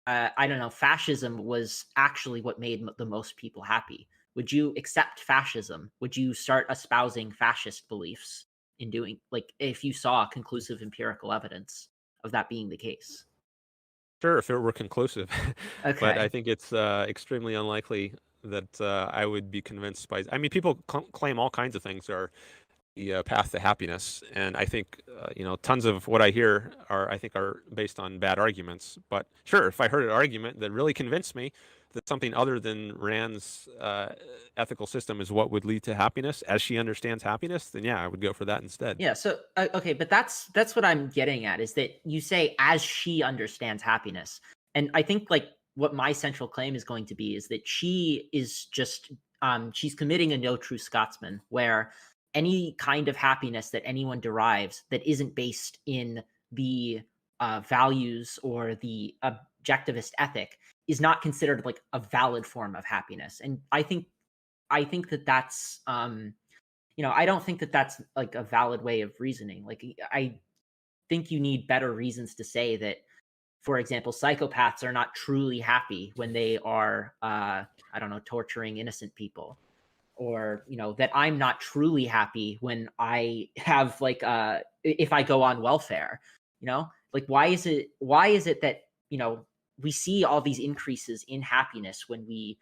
I don't know, fascism was actually what made the most people happy. Would you accept fascism? Would you start espousing fascist beliefs in doing if you saw conclusive empirical evidence of that being the case? Sure, if it were conclusive. Okay. But I think it's extremely unlikely that I would be convinced by. I mean, people claim all kinds of things are the path to happiness, and I think tons of what I hear are based on bad arguments. But sure, if I heard an argument that really convinced me that something other than Rand's ethical system is what would lead to happiness, as she understands happiness, then yeah, I would go for that instead. Yeah. So okay, but that's what I'm getting at, is that you say as she understands happiness, and I think what my central claim is going to be is that she is just she's committing a no true Scotsman, where any kind of happiness that anyone derives that isn't based in the values or the objectivist ethic is not considered a valid form of happiness. And I think that that's I don't think that that's a valid way of reasoning. I think you need better reasons to say that, for example, psychopaths are not truly happy when they are I don't know, torturing innocent people, or that I'm not truly happy when I have if I go on welfare. Why is it that we see all these increases in happiness when we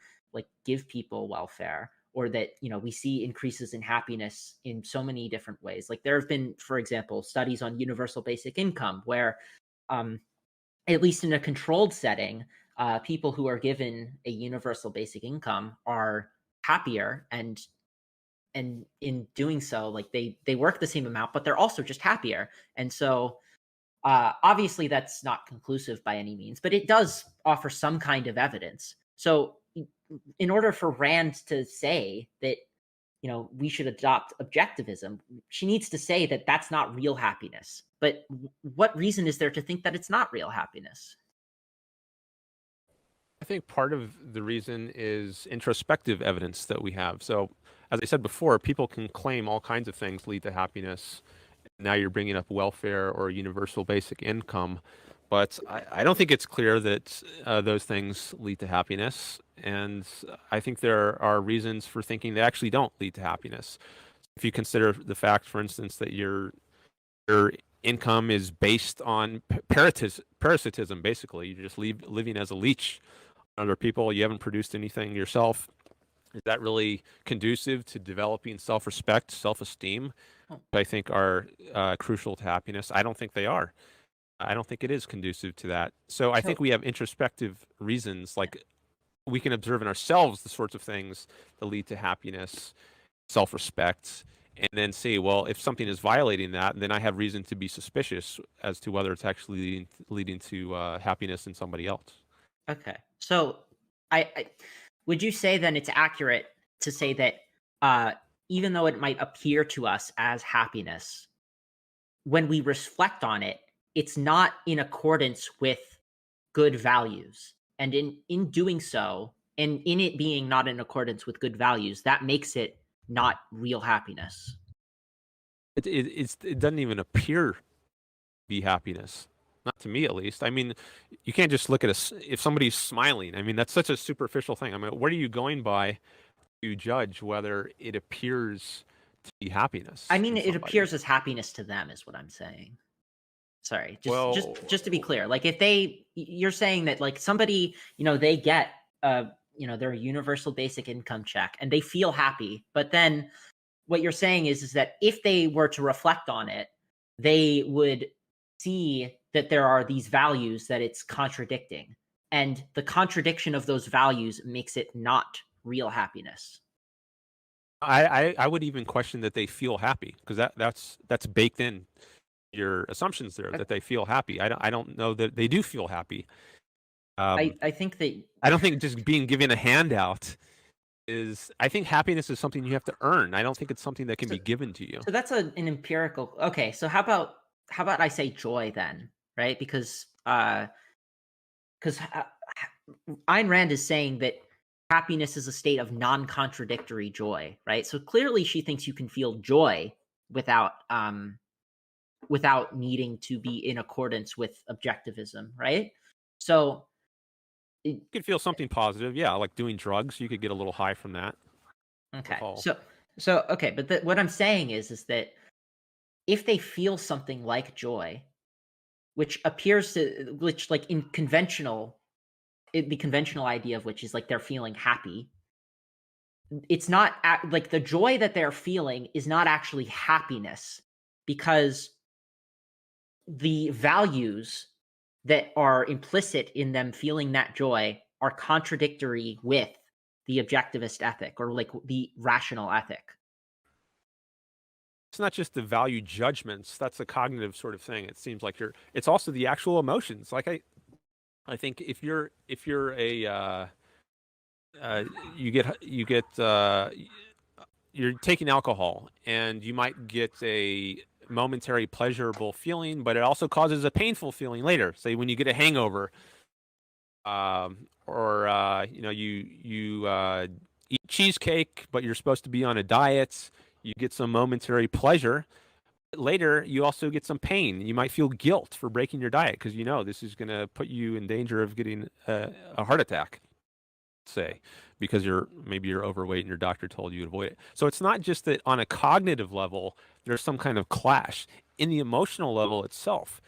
give people welfare, or that we see increases in happiness in so many different ways? There have been, for example, studies on universal basic income where at least in a controlled setting, people who are given a universal basic income are happier, and in doing so, they work the same amount, but they're also just happier. And so obviously that's not conclusive by any means, but it does offer some kind of evidence. So in order for Rand to say that we should adopt objectivism, she needs to say that that's not real happiness. But what reason is there to think that it's not real happiness? I think part of the reason is introspective evidence that we have. So, as I said before, people can claim all kinds of things lead to happiness. Now you're bringing up welfare or universal basic income, but I don't think it's clear that those things lead to happiness. And I think there are reasons for thinking they actually don't lead to happiness. If you consider the fact, for instance, that your income is based on parasitism, basically, you're just living as a leech on other people. You haven't produced anything yourself. Is that really conducive to developing self-respect, self-esteem, Oh, which I think are crucial to happiness? I don't think they are. I don't think it is conducive to that. So I think so we have introspective reasons, like we can observe in ourselves the sorts of things that lead to happiness, self-respect, and then say, well, if something is violating that, then I have reason to be suspicious as to whether it's actually leading to happiness in somebody else. okay. So I would you say then it's accurate to say that uh, even though it might appear to us as happiness, when we reflect on it, it's not in accordance with good values. And in doing so, and in it being not in accordance with good values, that makes it not real happiness. It doesn't even appear to be happiness, not to me at least. I mean, you can't just look at if somebody's smiling. I mean, that's such a superficial thing. I mean, what are you going by to judge whether it appears to be I happiness mean, in it somebody? appears as happiness to them, is what I'm saying. Sorry, Well, just to be clear, like if you're saying that like somebody, they get their universal basic income check and they feel happy, but then what you're saying is that if they were to reflect on it, they would see that there are these values that it's contradicting, and the contradiction of those values makes it not real happiness. I would even question that they feel happy because that's baked in your assumptions there I that they feel happy. I don't know that they do feel happy. Um, I think that I don't think just being given a handout is. I think happiness is something you have to earn. I don't think it's something that can so be given to you. so that's an empirical. Okay, so how about I say joy then, right? Because Ayn Rand is saying that happiness is a state of non-contradictory joy, right? So clearly, she thinks you can feel joy without without needing to be in accordance with objectivism, right? So, You could feel something positive, yeah, like doing drugs. You could get a little high from that. okay, All. so okay, but what I'm saying is that if they feel something like joy, which like in the conventional idea of which is like they're feeling happy, it's not like the joy that they're feeling is not actually happiness, because the values that are implicit in them feeling that joy are contradictory with the objectivist ethic or like the rational ethic. It's not just the value judgments. That's a cognitive sort of thing. It seems like it's also the actual emotions. Like I think if you're a uh, you're taking alcohol and you might get a momentary pleasurable feeling, but it also causes a painful feeling later. Say when you get a hangover, or you eat cheesecake, but you're supposed to be on a diet. You get some momentary pleasure. Later, you also get some pain. You might feel guilt for breaking your diet because you know this is going to put you in danger of getting a heart attack, say, because maybe you're overweight and your doctor told you to avoid it. So it's not just that on a cognitive level, there's some kind of clash. In the emotional level itself,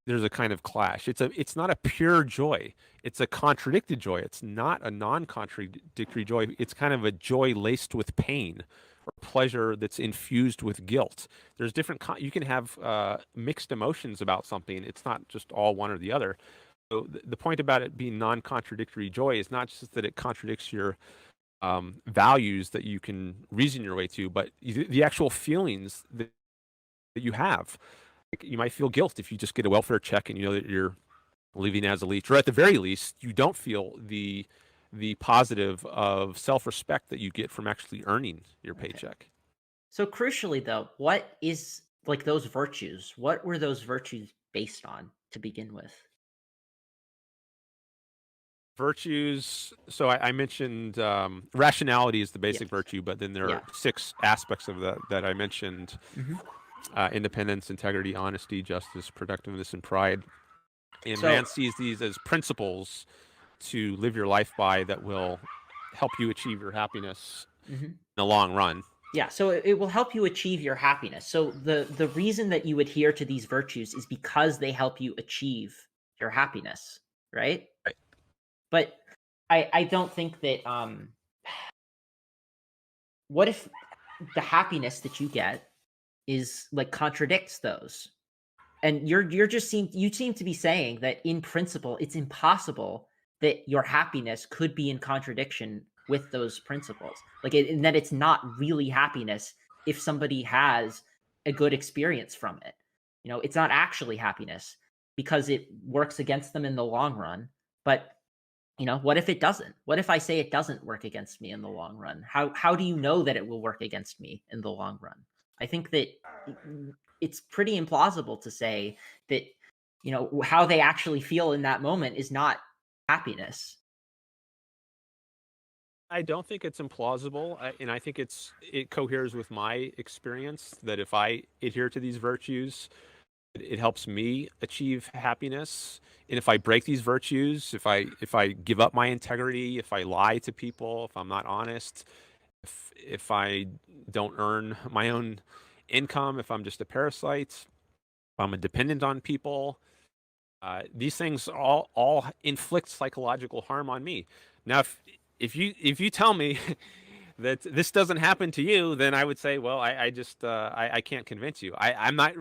there's a kind of clash. It's not a pure joy. It's a contradicted joy. It's not a non-contradictory joy. It's kind of a joy laced with pain or pleasure that's infused with guilt. There's you can have mixed emotions about something. It's not just all one or the other. So the point about it being non-contradictory joy is not just that it contradicts your values that you can reason your way to, but the actual feelings that you have. Like you might feel guilt if you just get a welfare check and you know that you're living as a leech, or at the very least, you don't feel the positive of self-respect that you get from actually earning your Okay. paycheck. So crucially though, what is like those virtues? What were those virtues based on to begin with? Virtues. So I mentioned rationality is the Yes. basic virtue, but then there Yeah. are 6 aspects of that I mentioned: Hmm. independence, integrity, honesty, justice, productiveness, and pride. And So Rand sees these as principles to live your life by that will help you achieve your happiness mhm. in the long run. Yeah, so it will help you achieve your happiness. So the reason that you adhere to these virtues is because they help you achieve your happiness, right? Right. But I don't think that what if the happiness that you get is like contradicts those? And you seem to be saying that in principle it's impossible that your happiness could be in contradiction with those principles, and that it's not really happiness if somebody has a good experience from it. It's not actually happiness because it works against them in the long run. But what if it doesn't? What if I say it doesn't work against me in the long run? How do you know that it will work against me in the long run? I think that it's pretty implausible to say that how they actually feel in that moment is not happiness. I don't think it's implausible, and I think it coheres with my experience that if I adhere to these virtues, it helps me achieve happiness. And if I break these virtues, if I give up my integrity, if I lie to people, if I'm not honest, if I don't earn my own income, if I'm just a parasite, if I'm a dependent on people, these things all inflict psychological harm on me. Now, if you tell me that this doesn't happen to you, then I would say, well, I just I can't convince you. I'm not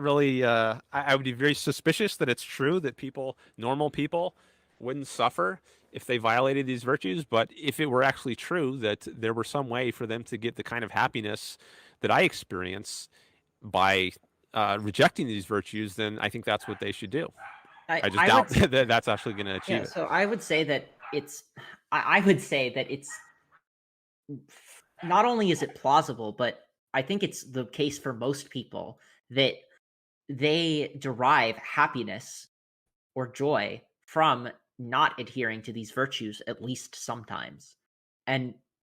really. I would be very suspicious that it's true that normal people, wouldn't suffer if they violated these virtues. But if it were actually true that there were some way for them to get the kind of happiness that I experience by rejecting these virtues, then I think that's what they should do. I just doubt that that's actually going to achieve it. So I would say that it's. I would say that it's. Not only is it plausible, but I think it's the case for most people that they derive happiness or joy from not adhering to these virtues, at least sometimes. And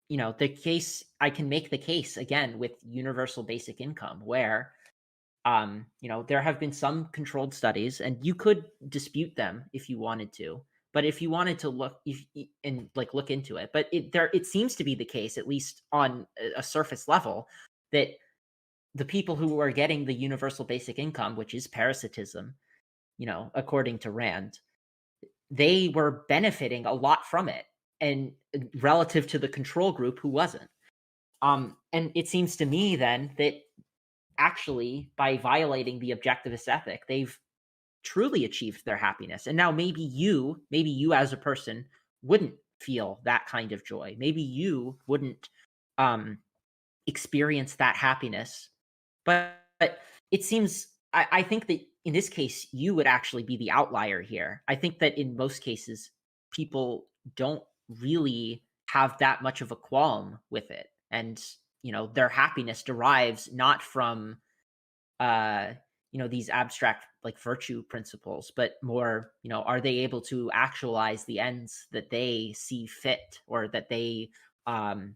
I can make the case again with universal basic income, where there have been some controlled studies, and you could dispute them if you wanted to. But if you wanted to look into it, but it seems to be the case, at least on a surface level, that the people who are getting the universal basic income, which is parasitism, according to Rand, they were benefiting a lot from it, and relative to the control group who wasn't. And it seems to me then that actually, by violating the objectivist ethic, they've truly achieved their happiness. And now maybe you as a person wouldn't feel that kind of joy. Maybe you wouldn't experience that happiness. But it seems, I think that in this case, you would actually be the outlier here. I think that in most cases, people don't really have that much of a qualm with it. And, their happiness derives not from these abstract virtue principles, but more, are they able to actualize the ends that they see fit, or that they have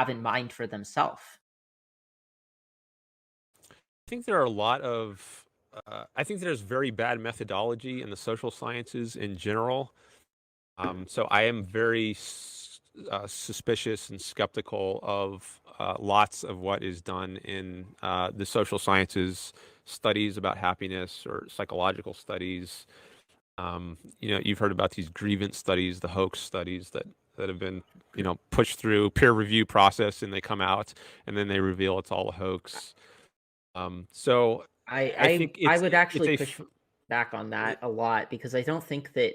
in mind for themselves? I think there are a lot of I think there's very bad methodology in the social sciences in general. So I am very suspicious and skeptical of lots of what is done in the social sciences, studies about happiness or psychological studies. You've heard about these grievance studies, the hoax studies that have been, pushed through peer review process, and they come out and then they reveal it's all a hoax. So I think I would actually push back on that a lot, because I don't think that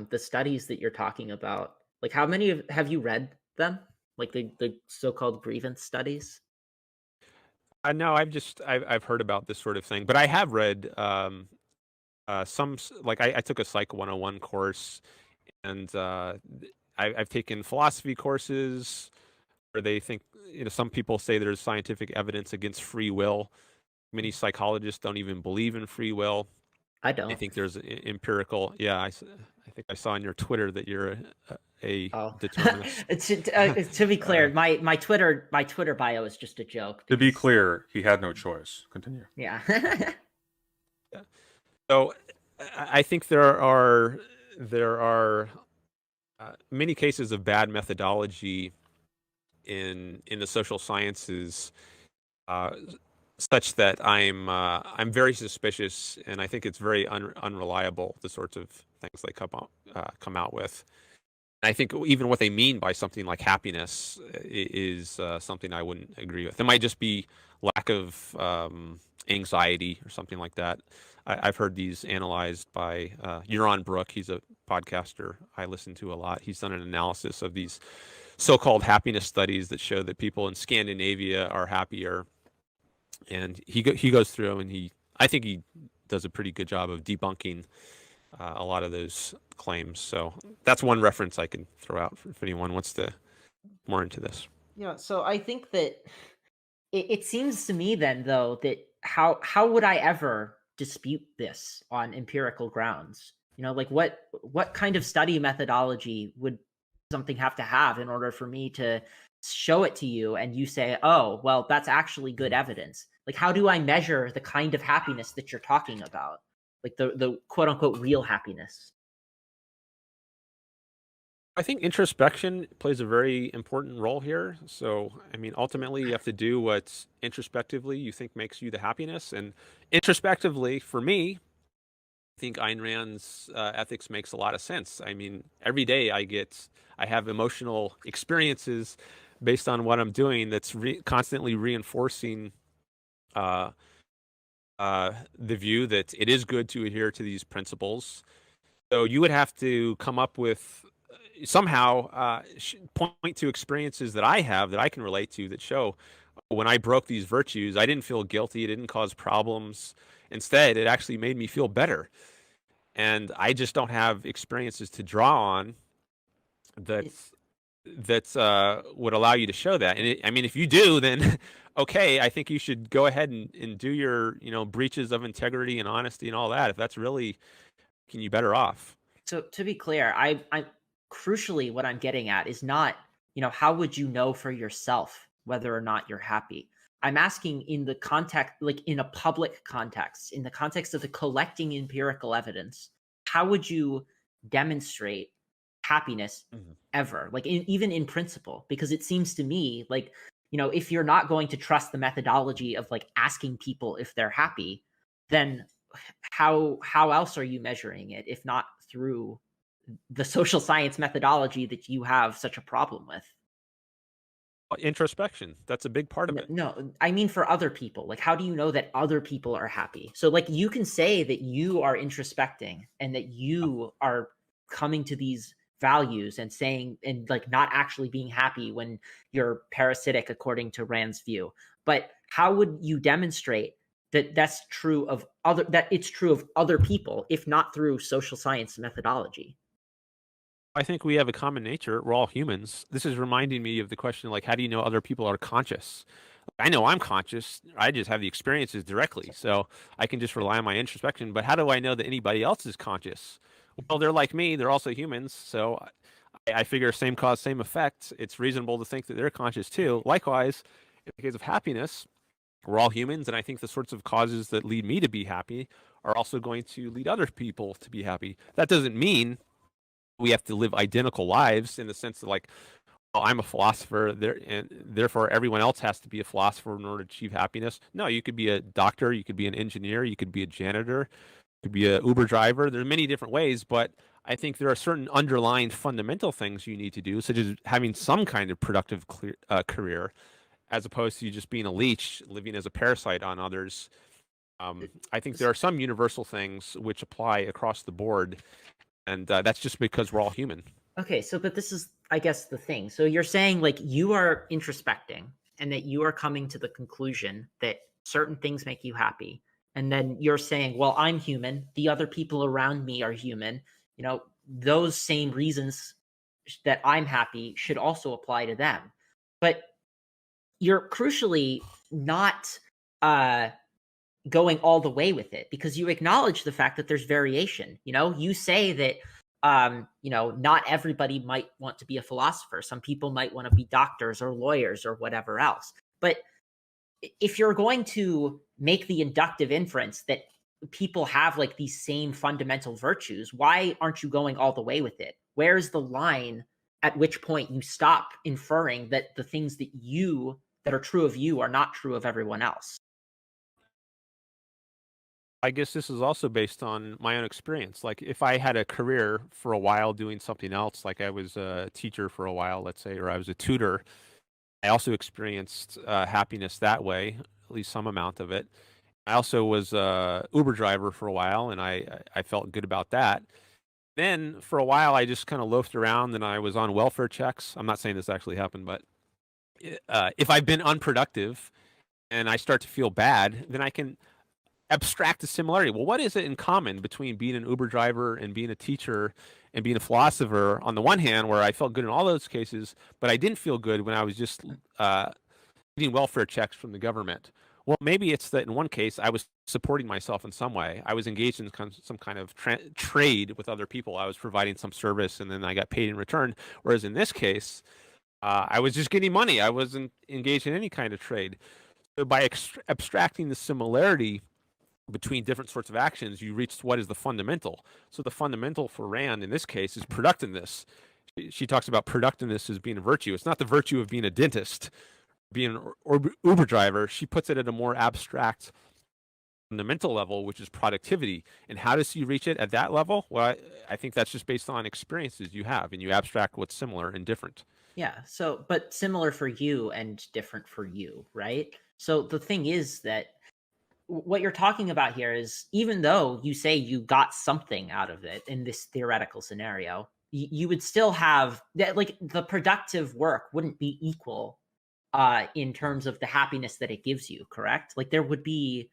the studies that you're talking about, how many have you read them? The so-called grievance studies? No, I've heard about this sort of thing, but I have read some, I took a Psych 101 course, and I've taken philosophy courses where they think, some people say there's scientific evidence against free will. Many psychologists don't even believe in free will. I don't. I think there's empirical. Yeah, I think I saw on your Twitter that you're a determinist. To be clear, my Twitter bio is just a joke. To be clear, he had no choice. Continue. Yeah. Yeah. So I think there are many cases of bad methodology in the social sciences, such that I'm very suspicious, and I think it's very unreliable, the sorts of things they come out with. I think even what they mean by something like happiness is something I wouldn't agree with. It might just be lack of anxiety or something like that. I've heard these analyzed by Euron Brook. He's a podcaster I listen to a lot. He's done an analysis of these so-called happiness studies that show that people in Scandinavia are happier, and he goes through and I think he does a pretty good job of debunking a lot of those claims. So that's one reference I can throw out if anyone wants to more into this. Yeah, so I think that it seems to me then, though, that how would I ever dispute this on empirical grounds? Like what kind of study methodology would something have to have in order for me to show it to you and you say, oh, well, that's actually good evidence? Like, how do I measure the kind of happiness that you're talking about? Like the quote unquote real happiness? I think introspection plays a very important role here. So, I mean, ultimately, you have to do what introspectively you think makes you the happiness. And introspectively, for me, I think Ayn Rand's ethics makes a lot of sense. I mean, every day I have emotional experiences based on what I'm doing that's constantly reinforcing uh, the view that it is good to adhere to these principles. So you would have to come up with somehow point to experiences that I have that I can relate to that show when I broke these virtues, I didn't feel guilty. It didn't cause problems. Instead, it actually made me feel better. And I just don't have experiences to draw on that would allow you to show that. And I mean, if you do, then okay, I think you should go ahead and do your, breaches of integrity and honesty and all that. If that's really making you better off. So to be clear, I crucially what I'm getting at is not, how would you know for yourself whether or not you're happy? I'm asking in the context, like in a public context, in the context of the collecting empirical evidence, how would you demonstrate happiness ever? Like even in principle? Because it seems to me like, if you're not going to trust the methodology of like asking people if they're happy, then how else are you measuring it if not through the social science methodology that you have such a problem with? Introspection. That's a big part of it. No, I mean for other people. Like, how do you know that other people are happy? So, like, you can say that you are introspecting and that you are coming to these values and saying, and like not actually being happy when you're parasitic, according to Rand's view. But how would you demonstrate that that's true of that it's true of other people, if not through social science methodology? I think we have a common nature. We're all humans. This is reminding me of the question, like, how do you know other people are conscious? I know I'm conscious. I just have the experiences directly. So I can just rely on my introspection. But how do I know that anybody else is conscious? Well, they're like me. They're also humans. So I figure same cause, same effect. It's reasonable to think that they're conscious too. Likewise, in the case of happiness, we're all humans. And I think the sorts of causes that lead me to be happy are also going to lead other people to be happy. That doesn't mean we have to live identical lives in the sense that, like, well, I'm a philosopher there, and therefore everyone else has to be a philosopher in order to achieve happiness. No, you could be a doctor, you could be an engineer, you could be a janitor, you could be an Uber driver. There are many different ways, but I think there are certain underlying fundamental things you need to do, such as having some kind of productive career, as opposed to just being a leech, living as a parasite on others. I think there are some universal things which apply across the board. And that's just because we're all human. Okay, so but this is, I guess, the thing. So you're saying like you are introspecting and that you are coming to the conclusion that certain things make you happy. And then you're saying, well, I'm human. The other people around me are human. Those same reasons that I'm happy should also apply to them. But you're crucially not going all the way with it, because you acknowledge the fact that there's variation. You say that not everybody might want to be a philosopher. Some people might want to be doctors or lawyers or whatever else. But if you're going to make the inductive inference that people have like these same fundamental virtues, why aren't you going all the way with it? Where's the line at which point you stop inferring that the things that are true of you are not true of everyone else? I guess this is also based on my own experience. Like if I had a career for a while doing something else, like I was a teacher for a while, let's say, or I was a tutor, I also experienced happiness that way, at least some amount of it. I also was a Uber driver for a while, and I felt good about that. Then for a while, I just kind of loafed around, and I was on welfare checks. I'm not saying this actually happened, but if I've been unproductive and I start to feel bad, then I can abstract the similarity. Well, what is it in common between being an Uber driver and being a teacher and being a philosopher on the one hand, where I felt good in all those cases, but I didn't feel good when I was just getting welfare checks from the government? Well, maybe it's that in one case I was supporting myself in some way. I was engaged in some kind of trade with other people. I was providing some service and then I got paid in return. Whereas in this case, I was just getting money. I wasn't engaged in any kind of trade. So by abstracting the similarity between different sorts of actions, you reach what is the fundamental. So the fundamental for Rand in this case is productiveness. She talks about productiveness as being a virtue. It's not the virtue of being a dentist, being an Uber driver. She puts it at a more abstract fundamental level, which is productivity. And how does she reach it at that level? Well, I think that's just based on experiences you have, and you abstract what's similar and different. Yeah. So, but similar for you and different for you, right? So the thing is that what you're talking about here is, even though you say you got something out of it in this theoretical scenario, you would still have that, like, the productive work wouldn't be equal in terms of the happiness that it gives you, correct? Like there would be,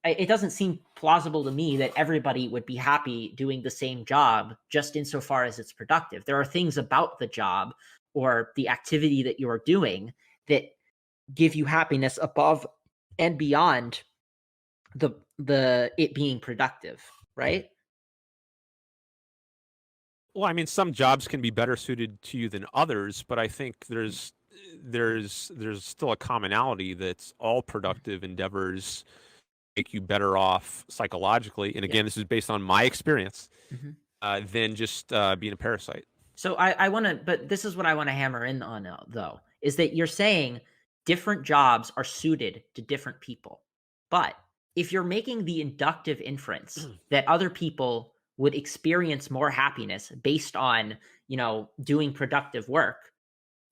it doesn't seem plausible to me that everybody would be happy doing the same job just insofar as it's productive. There are things about the job or the activity that you're doing that give you happiness above and beyond the it being productive, right? Well, I mean, some jobs can be better suited to you than others, but I think there's still a commonality that's all productive endeavors make you better off psychologically. And again, this is based on my experience, than just being a parasite. So I want to, but this is what I want to hammer in on though, is that you're saying different jobs are suited to different people. But if you're making the inductive inference that other people would experience more happiness based on, doing productive work,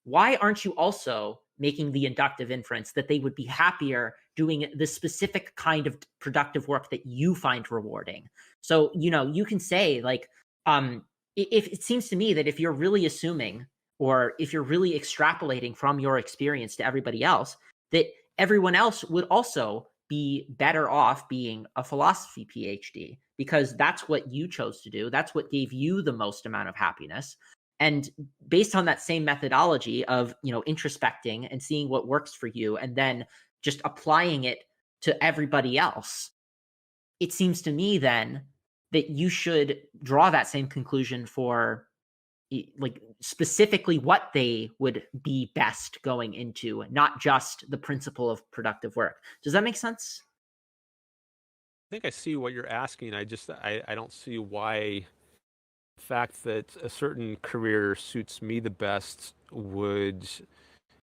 why aren't you also making the inductive inference that they would be happier doing the specific kind of productive work that you find rewarding? So, you can say, like, if it seems to me that if you're really assuming, or if you're really extrapolating from your experience to everybody else, that everyone else would also be better off being a philosophy PhD, because that's what you chose to do. That's what gave you the most amount of happiness. And based on that same methodology of, introspecting and seeing what works for you and then just applying it to everybody else, it seems to me then that you should draw that same conclusion for, like, specifically what they would be best going into, not just the principle of productive work. Does that make sense? I think I see what you're asking. I don't see why the fact that a certain career suits me the best would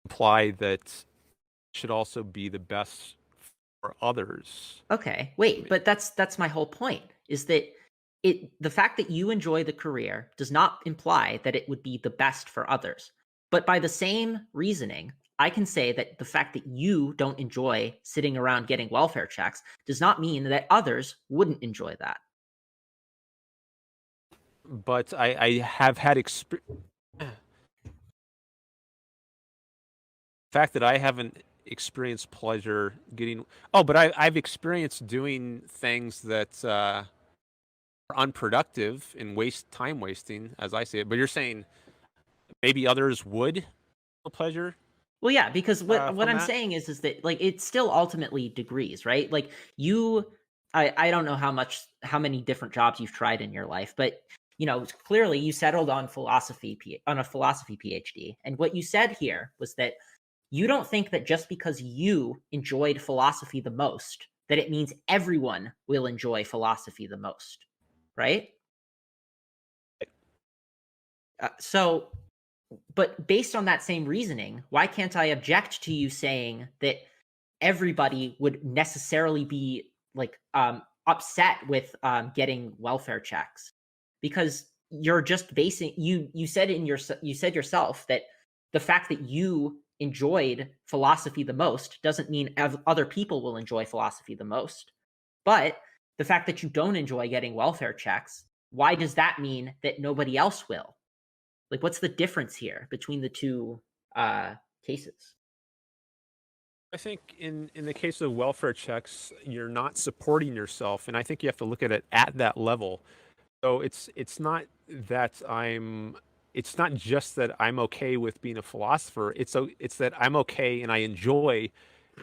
imply that it should also be the best for others. Okay, wait, but that's my whole point, is that the fact that you enjoy the career does not imply that it would be the best for others. But by the same reasoning, I can say that the fact that you don't enjoy sitting around getting welfare checks does not mean that others wouldn't enjoy that. But I have had the fact that I haven't experienced pleasure getting. Oh, but I've experienced doing things that are unproductive and time wasting, as I see it. But you're saying maybe others would feel pleasure. Well, yeah, because what From I'm that? saying is that, like, it's still ultimately degrees, right? Like, I don't know how many different jobs you've tried in your life, but clearly you settled on a philosophy PhD, and what you said here was that you don't think that just because you enjoyed philosophy the most, that it means everyone will enjoy philosophy the most, right? But based on that same reasoning, why can't I object to you saying that everybody would necessarily be upset with getting welfare checks, because you're just basing you said yourself that the fact that you enjoyed philosophy the most doesn't mean other people will enjoy philosophy the most. But the fact that you don't enjoy getting welfare checks, why does that mean that nobody else will? Like, what's the difference here between the two cases? I think in the case of welfare checks, you're not supporting yourself, and I think you have to look at it at that level. So it's not that it's not just that I'm okay with being a philosopher. It's that I'm okay and I enjoy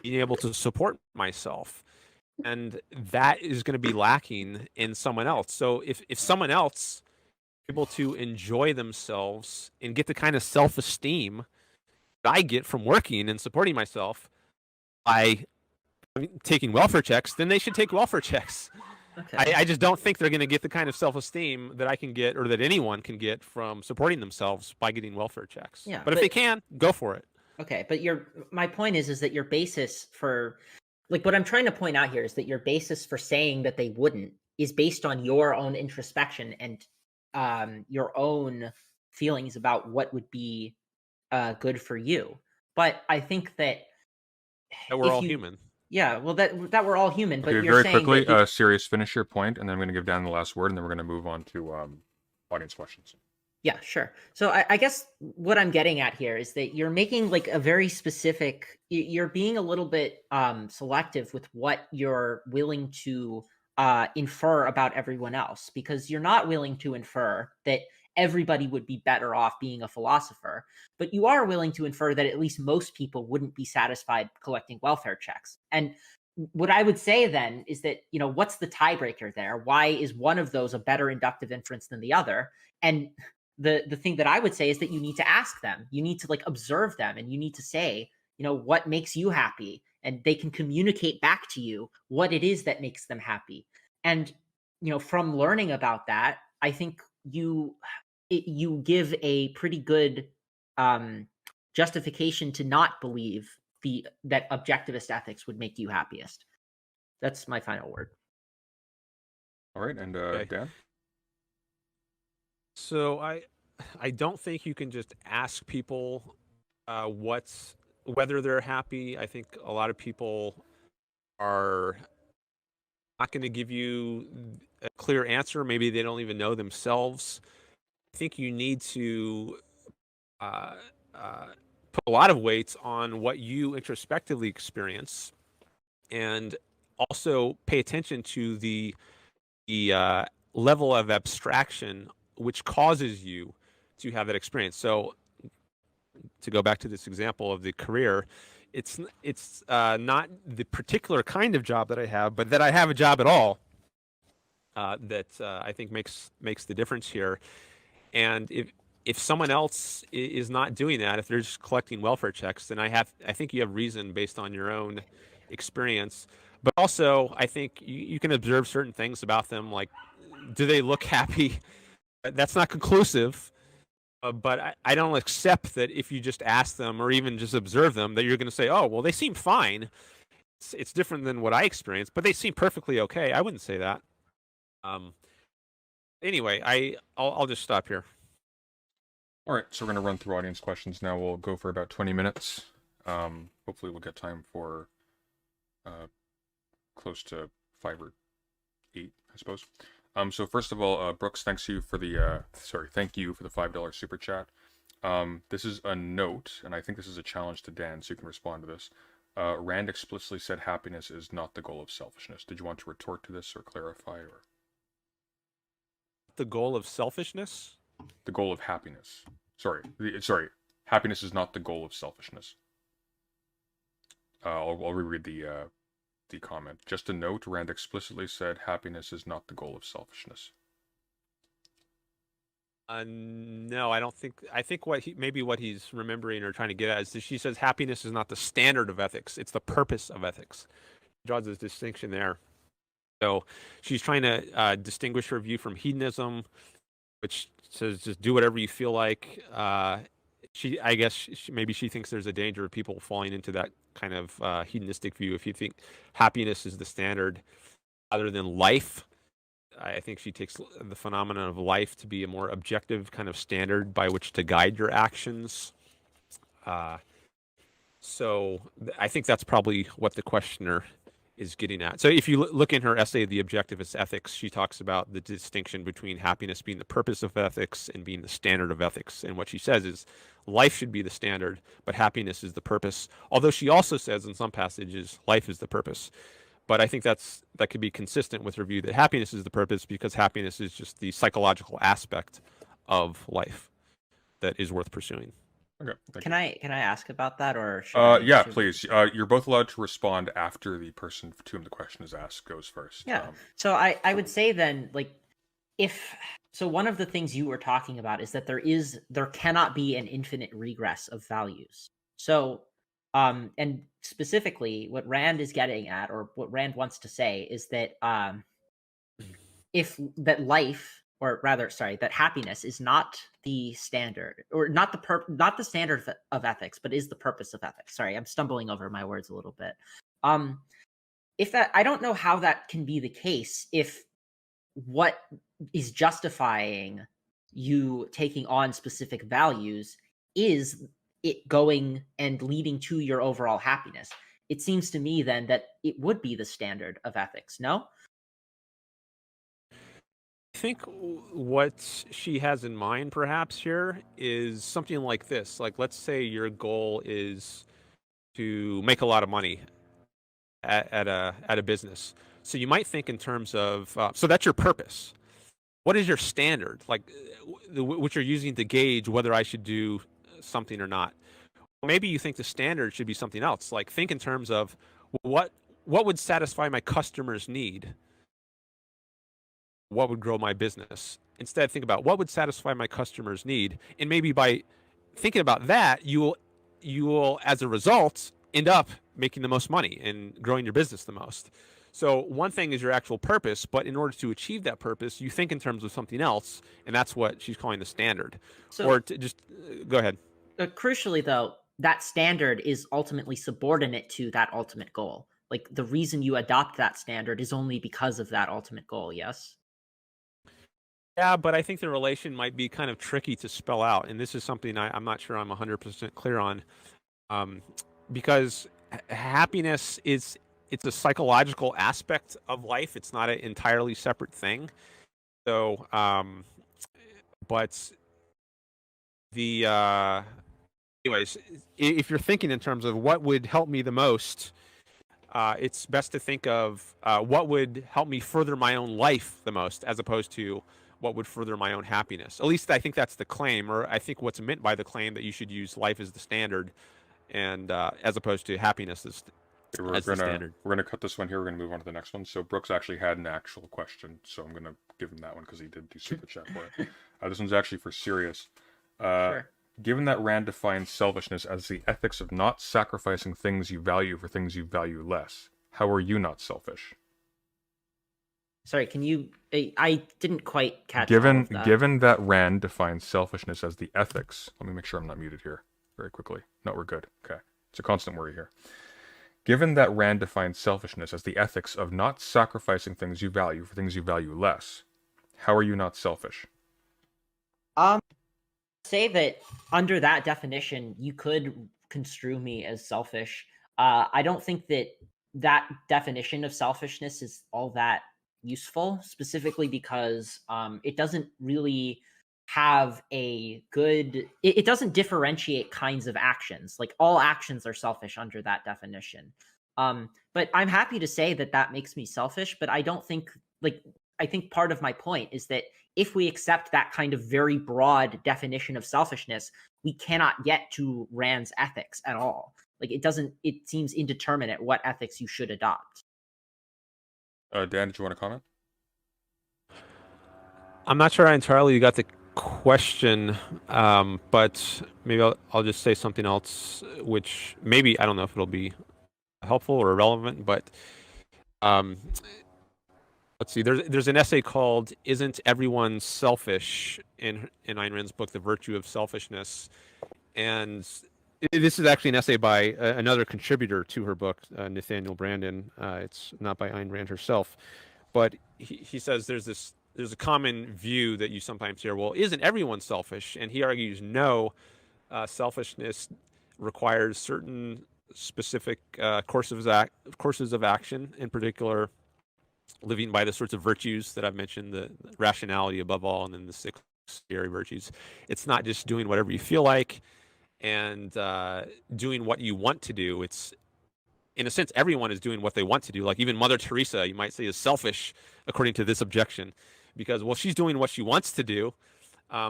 being able to support myself, and that is going to be lacking in someone else. So if someone else is able to enjoy themselves and get the kind of self-esteem that I get from working and supporting myself by taking welfare checks, then they should take welfare checks. Okay. I just don't think they're going to get the kind of self-esteem that I can get, or that anyone can get, from supporting themselves by getting welfare checks. Yeah, but if they can, go for it. Okay, but my point is that your basis for, like, what I'm trying to point out here is that your basis for saying that they wouldn't is based on your own introspection and your own feelings about what would be good for you. But I think that We're all human. Yeah, well, that we're all human, but Okay, you're very saying quickly, that S3rios, finish your point, and then I'm going to give Dan the last word, and then we're going to move on to audience questions. Yeah, sure. So I guess what I'm getting at here is that you're making like a very specific, you're being a little bit selective with what you're willing to infer about everyone else, because you're not willing to infer that everybody would be better off being a philosopher, but you are willing to infer that at least most people wouldn't be satisfied collecting welfare checks. And what I would say then is that, what's the tiebreaker there? Why is one of those a better inductive inference than the other? And the thing that I would say is that you need to ask them. You need to like observe them, and you need to say, what makes you happy, and they can communicate back to you what it is that makes them happy. And from learning about that, I think you give a pretty good justification to not believe that objectivist ethics would make you happiest. That's my final word. All right, and Okay. Dan? So I don't think you can just ask people whether they're happy. I think a lot of people are not going to give you a clear answer. Maybe they don't even know themselves. I think you need to put a lot of weight on what you introspectively experience, and also pay attention to the level of abstraction which causes you to have that experience. So to go back to this example of the career, it's not the particular kind of job that I have, but that I have a job at all that I think makes the difference here. And if someone else is not doing that, if they're just collecting welfare checks, then I think you have reason based on your own experience. But also, I think you can observe certain things about them, like, do they look happy? That's not conclusive, but I don't accept that if you just ask them or even just observe them that you're going to say, oh, well, they seem fine. It's different than what I experienced, but they seem perfectly okay. I wouldn't say that. Anyway, I'll just stop here. All right, so we're going to run through audience questions now. We'll go for about 20 minutes. Hopefully we'll get time for close to 5 or 8, I suppose. So first of all, Brooks, thank you for the $5 super chat. This is a note, and I think this is a challenge to Dan, so you can respond to this. Rand explicitly said happiness is not the goal of selfishness. Did you want to retort to this or clarify? Or the goal of selfishness? The goal of happiness. Sorry. Happiness is not the goal of selfishness. I'll reread the comment. Just a note, Rand explicitly said happiness is not the goal of selfishness. No, I don't think. I think what he's remembering or trying to get at is that she says happiness is not the standard of ethics; it's the purpose of ethics. She draws this distinction there. So she's trying to distinguish her view from hedonism, which says just do whatever you feel like. I guess maybe she thinks there's a danger of people falling into that kind of hedonistic view if you think happiness is the standard. rather than life. I think she takes the phenomenon of life to be a more objective kind of standard by which to guide your actions. So I think that's probably what the questioner is getting at. So if you look in her essay, The Objectivist Ethics, she talks about the distinction between happiness being the purpose of ethics and being the standard of ethics. And what she says is life should be the standard, but happiness is the purpose. Although she also says in some passages, life is the purpose. But I think that could be consistent with her view that happiness is the purpose, because happiness is just the psychological aspect of life that is worth pursuing. Okay. Can I ask about that, or should yeah, please. You're both allowed to respond after the person to whom the question is asked goes first. Yeah. So I would say then, like, one of the things you were talking about is that there cannot be an infinite regress of values. So and specifically what Rand is getting at, or what Rand wants to say, is that that happiness is not the standard, or not the standard of ethics, but is the purpose of ethics. Sorry, I'm stumbling over my words a little bit. I don't know how that can be the case if what is justifying you taking on specific values is it going and leading to your overall happiness. It seems to me then that it would be the standard of ethics, no? I think what she has in mind perhaps here is something like this. Like, let's say your goal is to make a lot of money at a business. So you might think in terms of, so that's your purpose. What is your standard? Like, which you're using to gauge whether I should do something or not. Maybe you think the standard should be something else. Like, think in terms of what would satisfy my customer's need? What would grow my business? Instead, think about what would satisfy my customer's need. And maybe by thinking about that, you will, as a result, end up making the most money and growing your business the most. So one thing is your actual purpose, but in order to achieve that purpose, you think in terms of something else, and that's what she's calling the standard. So, or just go ahead. Crucially, though, that standard is ultimately subordinate to that ultimate goal. Like, the reason you adopt that standard is only because of that ultimate goal, yes? Yeah, but I think the relation might be kind of tricky to spell out, and this is something I'm not sure I'm 100% clear on, because happiness it's a psychological aspect of life. It's not an entirely separate thing. So, but the anyways, if you're thinking in terms of what would help me the most, it's best to think of what would help me further my own life the most, as opposed to what would further my own happiness. At least I think that's the claim, or I think what's meant by the claim, that you should use life as the standard, and as opposed to happiness as the standard. We're gonna cut this one here. We're gonna move on to the next one. So Brooks actually had an actual question, so I'm gonna give him that one because he did do super chat for it. This one's actually for S3rios. Sure. Given that Rand defines selfishness as the ethics of not sacrificing things you value for things you value less, how are you not selfish? Sorry, can you? I didn't quite catch. Given that Rand defines selfishness as the ethics, let me make sure I'm not muted here very quickly. No, we're good. Okay, it's a constant worry here. Given that Rand defines selfishness as the ethics of not sacrificing things you value for things you value less, how are you not selfish? Say that under that definition, you could construe me as selfish. I don't think that definition of selfishness is all that useful, specifically because it doesn't really have a good, it doesn't differentiate kinds of actions. Like, all actions are selfish under that definition. But I'm happy to say that makes me selfish, but I don't think, like, I think part of my point is that if we accept that kind of very broad definition of selfishness, we cannot get to Rand's ethics at all. Like, it seems indeterminate what ethics you should adopt. Dan, did you want to comment? I'm not sure I entirely got the question, but maybe I'll just say something else, which maybe, I don't know if it'll be helpful or irrelevant, but let's see. There's an essay called "Isn't Everyone Selfish" in Ayn Rand's book, The Virtue of Selfishness, and this is actually an essay by another contributor to her book, Nathaniel Brandon. It's not by Ayn Rand herself, But he says there's a common view that you sometimes hear. Well, isn't everyone selfish? And he argues no. Selfishness requires certain specific courses of action, in particular, living by the sorts of virtues that I've mentioned, the rationality above all, and then the 6 scary virtues. It's not just doing whatever you feel like and doing what you want to do. It's, in a sense, everyone is doing what they want to do. Like even Mother Teresa, you might say, is selfish according to this objection, because, well, she's doing what she wants to do.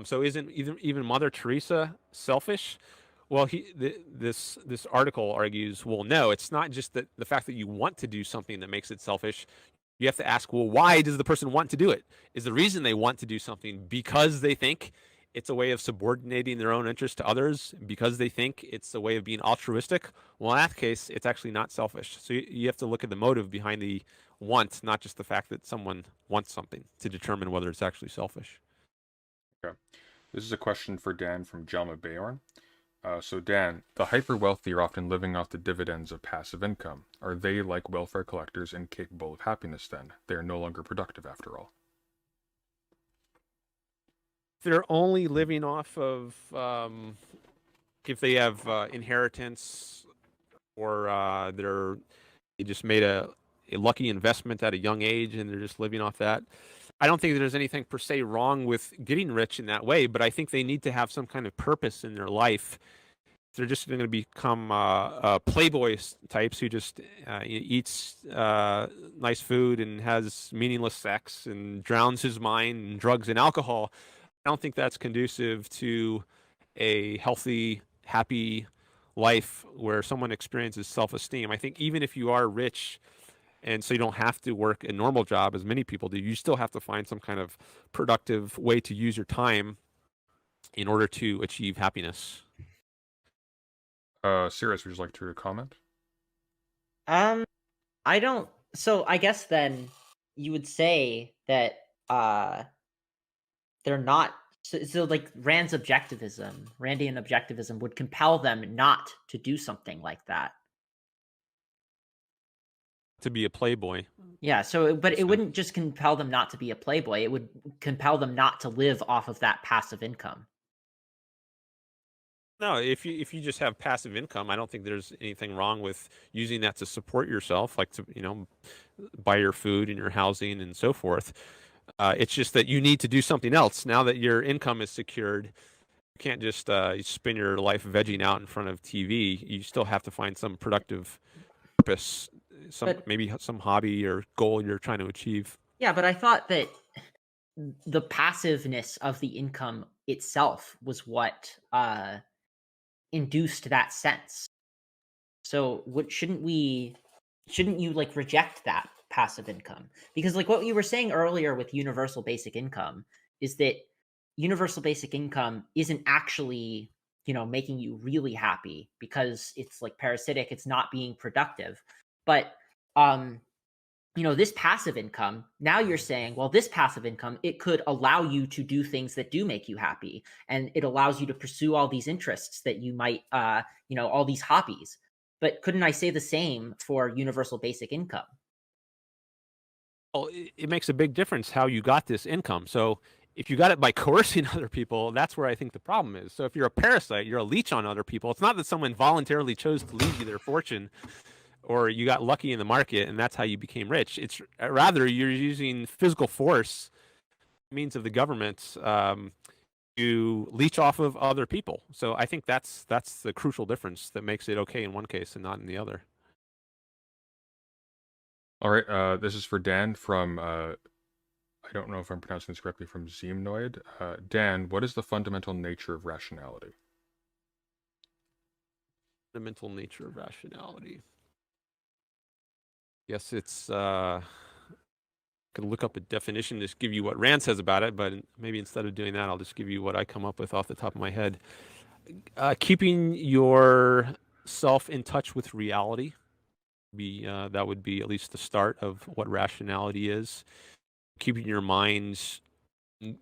So isn't even Mother Teresa selfish? Well, this article argues, well, no, it's not just that the fact that you want to do something that makes it selfish. You have to ask, well, why does the person want to do it? Is the reason they want to do something because they think it's a way of subordinating their own interest to others, because they think it's a way of being altruistic? Well, in that case, it's actually not selfish. So you have to look at the motive behind the want, not just the fact that someone wants something, to determine whether it's actually selfish. Okay. This is a question for Dan from Jelma Bayorn. So Dan, the hyper-wealthy are often living off the dividends of passive income. Are they, like welfare collectors, incapable of happiness then? They are no longer productive after all. They're only living off of, if they have inheritance, or they just made a lucky investment at a young age and they're just living off that. I don't think there's anything per se wrong with getting rich in that way, but I think they need to have some kind of purpose in their life. They're just going to become playboy types who just eats nice food and has meaningless sex and drowns his mind in drugs and alcohol. I don't think that's conducive to a healthy, happy life where someone experiences self-esteem. I think even if you are rich, and so you don't have to work a normal job as many people do, you still have to find some kind of productive way to use your time in order to achieve happiness. S3rios, would you like to comment? I don't. So I guess then you would say that they're not. So like Randian objectivism would compel them not to do something like that. To be a playboy. Yeah, but it wouldn't just compel them not to be a playboy. It would compel them not to live off of that passive income. No, if you just have passive income, I don't think there's anything wrong with using that to support yourself, like to, buy your food and your housing and so forth. It's just that you need to do something else now that your income is secured. You can't just spend your life vegging out in front of TV. You still have to find some productive purpose, maybe some hobby or goal you're trying to achieve. Yeah, but I thought that the passiveness of the income itself was what induced that sense. So shouldn't you like reject that passive income? Because like what you were saying earlier with universal basic income is that universal basic income isn't actually making you really happy because it's like parasitic, it's not being productive. But this passive income, now you're saying, well, this passive income, it could allow you to do things that do make you happy, and it allows you to pursue all these interests that you might all these hobbies. But couldn't I say the same for universal basic income? Well, it makes a big difference how you got this income. So if you got it by coercing other people, that's where I think the problem is. So if you're a parasite, you're a leech on other people. It's not that someone voluntarily chose to leave you their fortune, or you got lucky in the market and that's how you became rich. It's rather you're using physical force, means of the government, to leech off of other people. So I think that's the crucial difference that makes it okay in one case and not in the other. All right, this is for Dan from, I don't know if I'm pronouncing this correctly, from Zemnoid. Dan, what is the fundamental nature of rationality? Fundamental nature of rationality. Yes, it's I could look up a definition, just give you what Rand says about it, but maybe instead of doing that, I'll just give you what I come up with off the top of my head. Keeping yourself in touch with reality, that would be at least the start of what rationality is. Keeping your minds in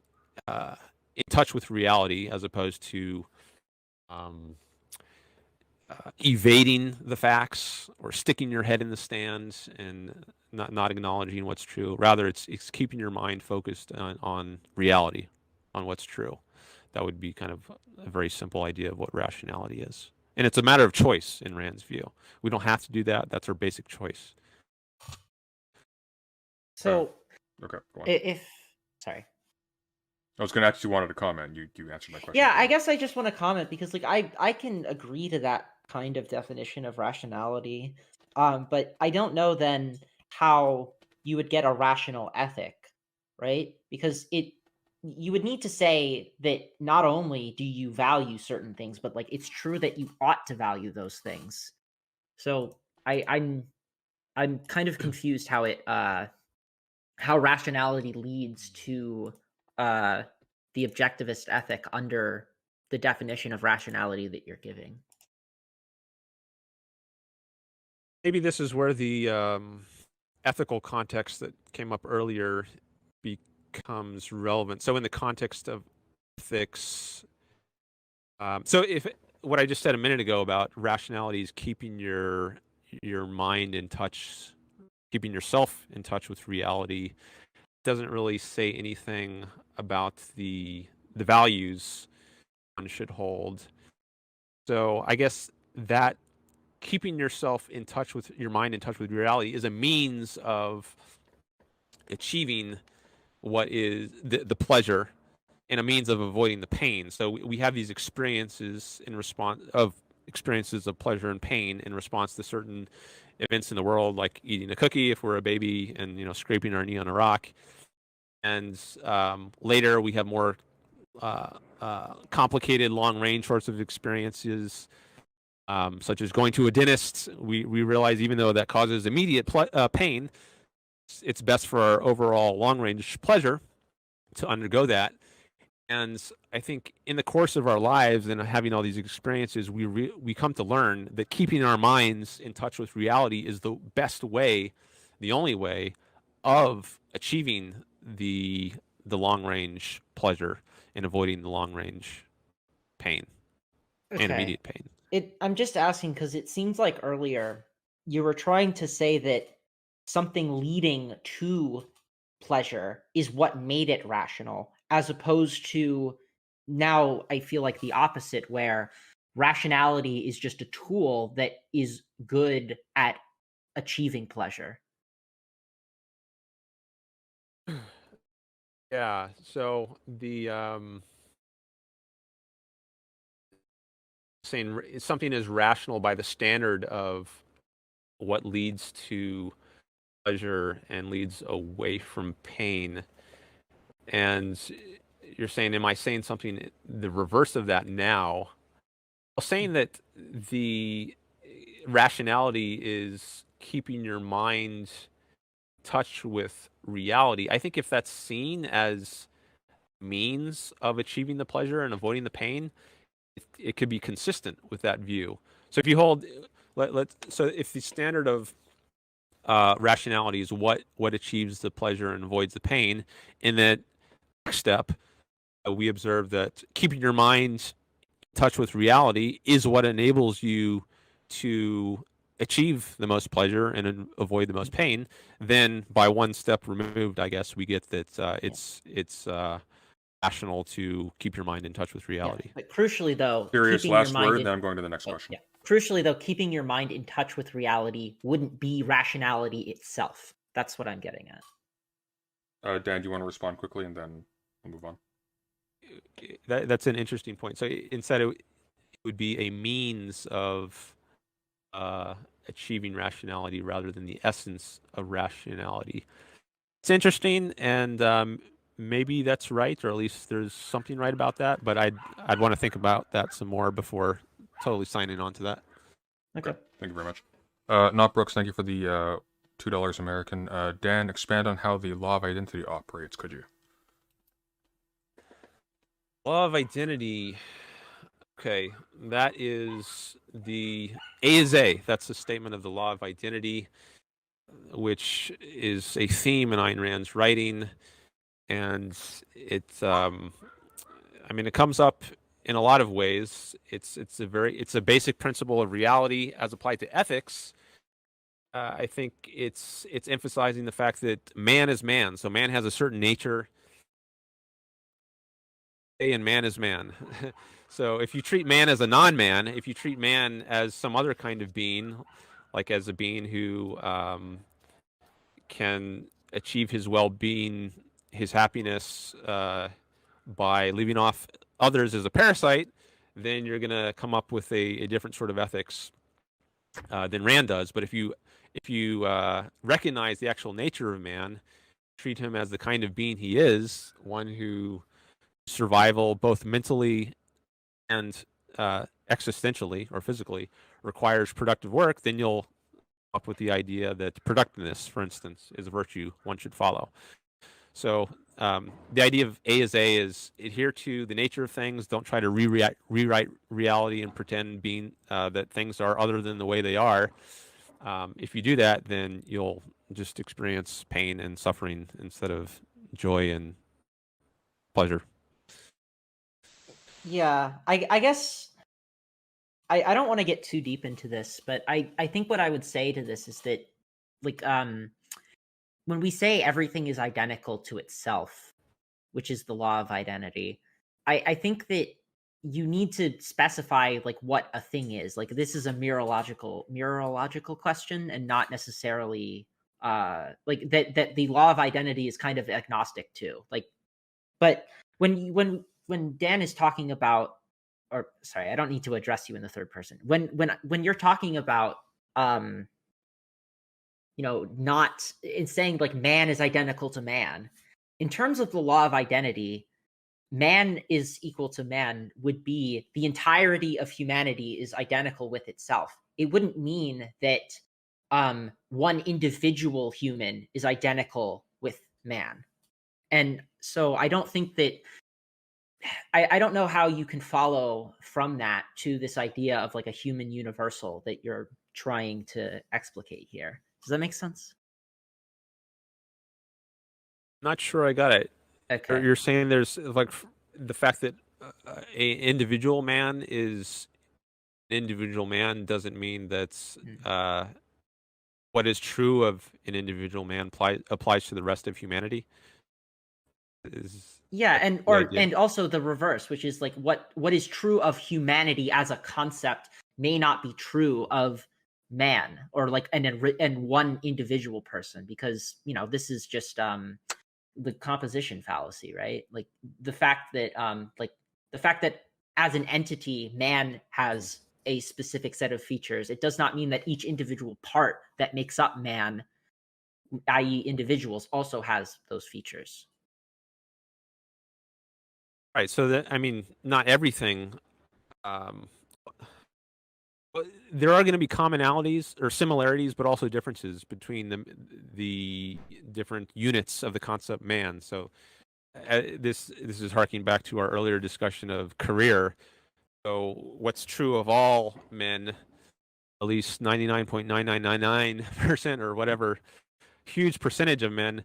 touch with reality, as opposed to evading the facts or sticking your head in the stands and not acknowledging what's true. Rather, it's keeping your mind focused on reality, on what's true. That would be kind of a very simple idea of what rationality is. And it's a matter of choice in Rand's view. We don't have to do that. That's our basic choice. So, Okay, go on. Sorry. I was going to ask you wanted to comment. You answered my question. Yeah, I guess I just want to comment because like I can agree to that kind of definition of rationality. But I don't know then how you would get a rational ethic, right? Because you would need to say that not only do you value certain things, but like it's true that you ought to value those things. So I'm kind of confused how how rationality leads to the objectivist ethic under the definition of rationality that you're giving. Maybe this is where the ethical context that came up earlier becomes relevant. So in the context of ethics, so if what I just said a minute ago about rationality is keeping your mind in touch, keeping yourself in touch with reality, doesn't really say anything about the values one should hold. So I guess that keeping yourself in touch with your mind in touch with reality is a means of achieving what is the pleasure and a means of avoiding the pain. So we have these experiences experiences of pleasure and pain in response to certain events in the world, like eating a cookie if we're a baby, and scraping our knee on a rock. And later we have more complicated, long-range sorts of experiences, such as going to a dentist. We realize even though that causes immediate pain, it's best for our overall long-range pleasure to undergo that. And I think in the course of our lives and having all these experiences, we come to learn that keeping our minds in touch with reality is the best way, the only way, of achieving the long-range pleasure and avoiding the long-range pain and immediate pain. I'm just asking because it seems like earlier you were trying to say that something leading to pleasure is what made it rational, as opposed to now I feel like the opposite, where rationality is just a tool that is good at achieving pleasure. Yeah, so the saying something is rational by the standard of what leads to pleasure and leads away from pain. And you're saying, am I saying something the reverse of that now? Well, saying that the rationality is keeping your mind in touch with reality. I think if that's seen as means of achieving the pleasure and avoiding the pain, it could be consistent with that view. So if you hold, so if the standard of rationality is what achieves the pleasure and avoids the pain, in that next step, we observe that keeping your mind in touch with reality is what enables you to achieve the most pleasure and avoid the most pain. Then, by one step removed, I guess we get that it's rational to keep your mind in touch with reality. Yeah, but crucially, though, Serious keeping last your mind word, then I'm going to the next question. Yeah. Crucially, though, keeping your mind in touch with reality wouldn't be rationality itself. That's what I'm getting at. Dan, do you want to respond quickly, and then we'll move on? That's an interesting point. So instead, it would be a means of achieving rationality rather than the essence of rationality. It's interesting, and maybe that's right, or at least there's something right about that. But I'd want to think about that some more before totally signing on to that. Okay. Thank you very much. Not Brooks, thank you for the $2 American. Dan, expand on how the law of identity operates, could you? Law of identity. Okay, that is the A is A. That's the statement of the law of identity, which is a theme in Ayn Rand's writing, and it comes up in a lot of ways, it's a basic principle of reality as applied to ethics. I think it's emphasizing the fact that man is man, so man has a certain nature, and man is man. So if you treat man as a non-man, if you treat man as some other kind of being, like as a being who can achieve his well-being, his happiness by leaving off others as a parasite, then you're going to come up with a different sort of ethics than Rand does. But if you recognize the actual nature of man, treat him as the kind of being he is, one who survival, both mentally and existentially or physically, requires productive work, then you'll come up with the idea that productiveness, for instance, is a virtue one should follow. So the idea of A is adhere to the nature of things. Don't try to rewrite reality and pretend being that things are other than the way they are. If you do that, then you'll just experience pain and suffering instead of joy and pleasure. Yeah, I guess I don't want to get too deep into this, but I think what I would say to this is that, like, when we say everything is identical to itself, which is the law of identity, I think that you need to specify like what a thing is. Like, this is a mereological question, and not necessarily like that the law of identity is kind of agnostic too. Like, but when Dan is talking about, or sorry, I don't need to address you in the third person. When you're talking about not in saying like man is identical to man, in terms of the law of identity, man is equal to man would be the entirety of humanity is identical with itself. It wouldn't mean that one individual human is identical with man. And so I don't think that I don't know how you can follow from that to this idea of like a human universal that you're trying to explicate here. Does that make sense? Not sure I got it. Okay. You're saying there's like the fact that a individual man is an individual man doesn't mean that's what is true of an individual man applies to the rest of humanity. Yeah, and also the reverse, which is like what is true of humanity as a concept may not be true of man, or like and one individual person, because this is just the composition fallacy, right? Like the fact that as an entity man has a specific set of features, it does not mean that each individual part that makes up man, i.e. individuals, also has those features. Right. So that, I mean, not everything. There are going to be commonalities or similarities, but also differences between the different units of the concept man. So this is harking back to our earlier discussion of career. So what's true of all men, at least 99.9999% or whatever huge percentage of men,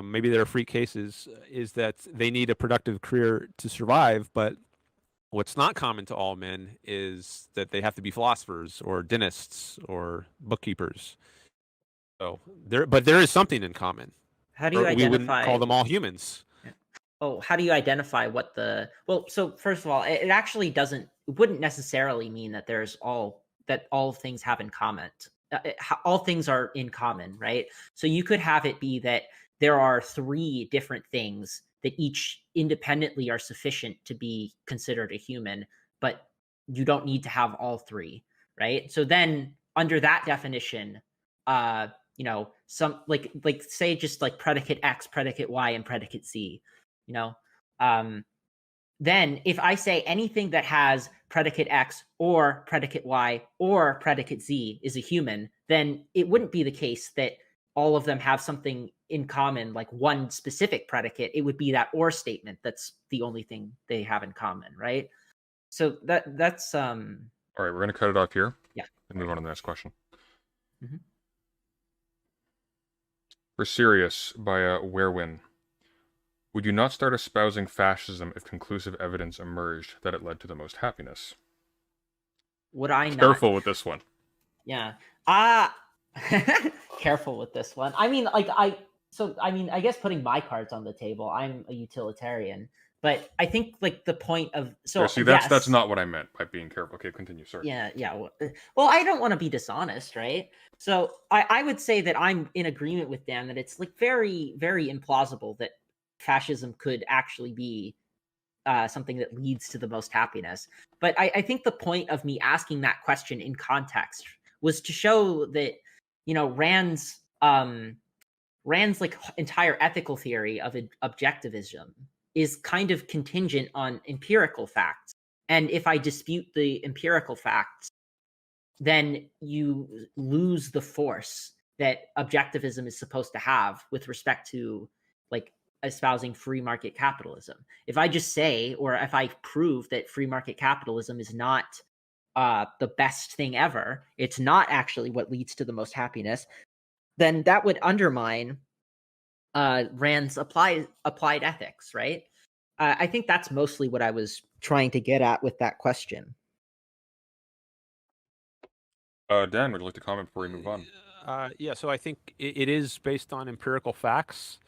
maybe there are freak cases, is that they need a productive career to survive. But what's not common to all men is that they have to be philosophers or dentists or bookkeepers. So there is something in common. How do you identify? We wouldn't call them all humans. Oh, how do you identify what the... Well, so first of all, it actually wouldn't necessarily mean that all things have in common. All things are in common, right? So you could have it be that there are 3 different things that each independently are sufficient to be considered a human, but you don't need to have all 3, right? So then under that definition, some like say just like predicate X, predicate Y, and predicate Z, then if I say anything that has predicate X or predicate Y or predicate Z is a human, then it wouldn't be the case that all of them have something in common, like one specific predicate. It would be that or statement that's the only thing they have in common, right? So that's All right, we're going to cut it off here. Yeah. And move on to the next question. Mm-hmm. For S3rios by Werewin. Would you not start espousing fascism if conclusive evidence emerged that it led to the most happiness? Would I not? Careful with this one. Yeah. Careful with this one. I mean, like, I guess putting my cards on the table, I'm a utilitarian, but I think like the point of See, that's not what I meant by being careful. Okay, continue. Sorry. Yeah. Well, I don't want to be dishonest, right? So I would say that I'm in agreement with Dan that it's like very, very implausible that fascism could actually be something that leads to the most happiness. But I think the point of me asking that question in context was to show that, you know, Rand's like entire ethical theory of objectivism is kind of contingent on empirical facts. And if I dispute the empirical facts, then you lose the force that objectivism is supposed to have with respect to like espousing free market capitalism. If I just say, or if I prove that free market capitalism is not the best thing ever, it's not actually what leads to the most happiness, then that would undermine Rand's applied ethics, right? I think that's mostly what I was trying to get at with that question. Dan, would you like to comment before we move on? Yeah, so I think it is based on empirical facts.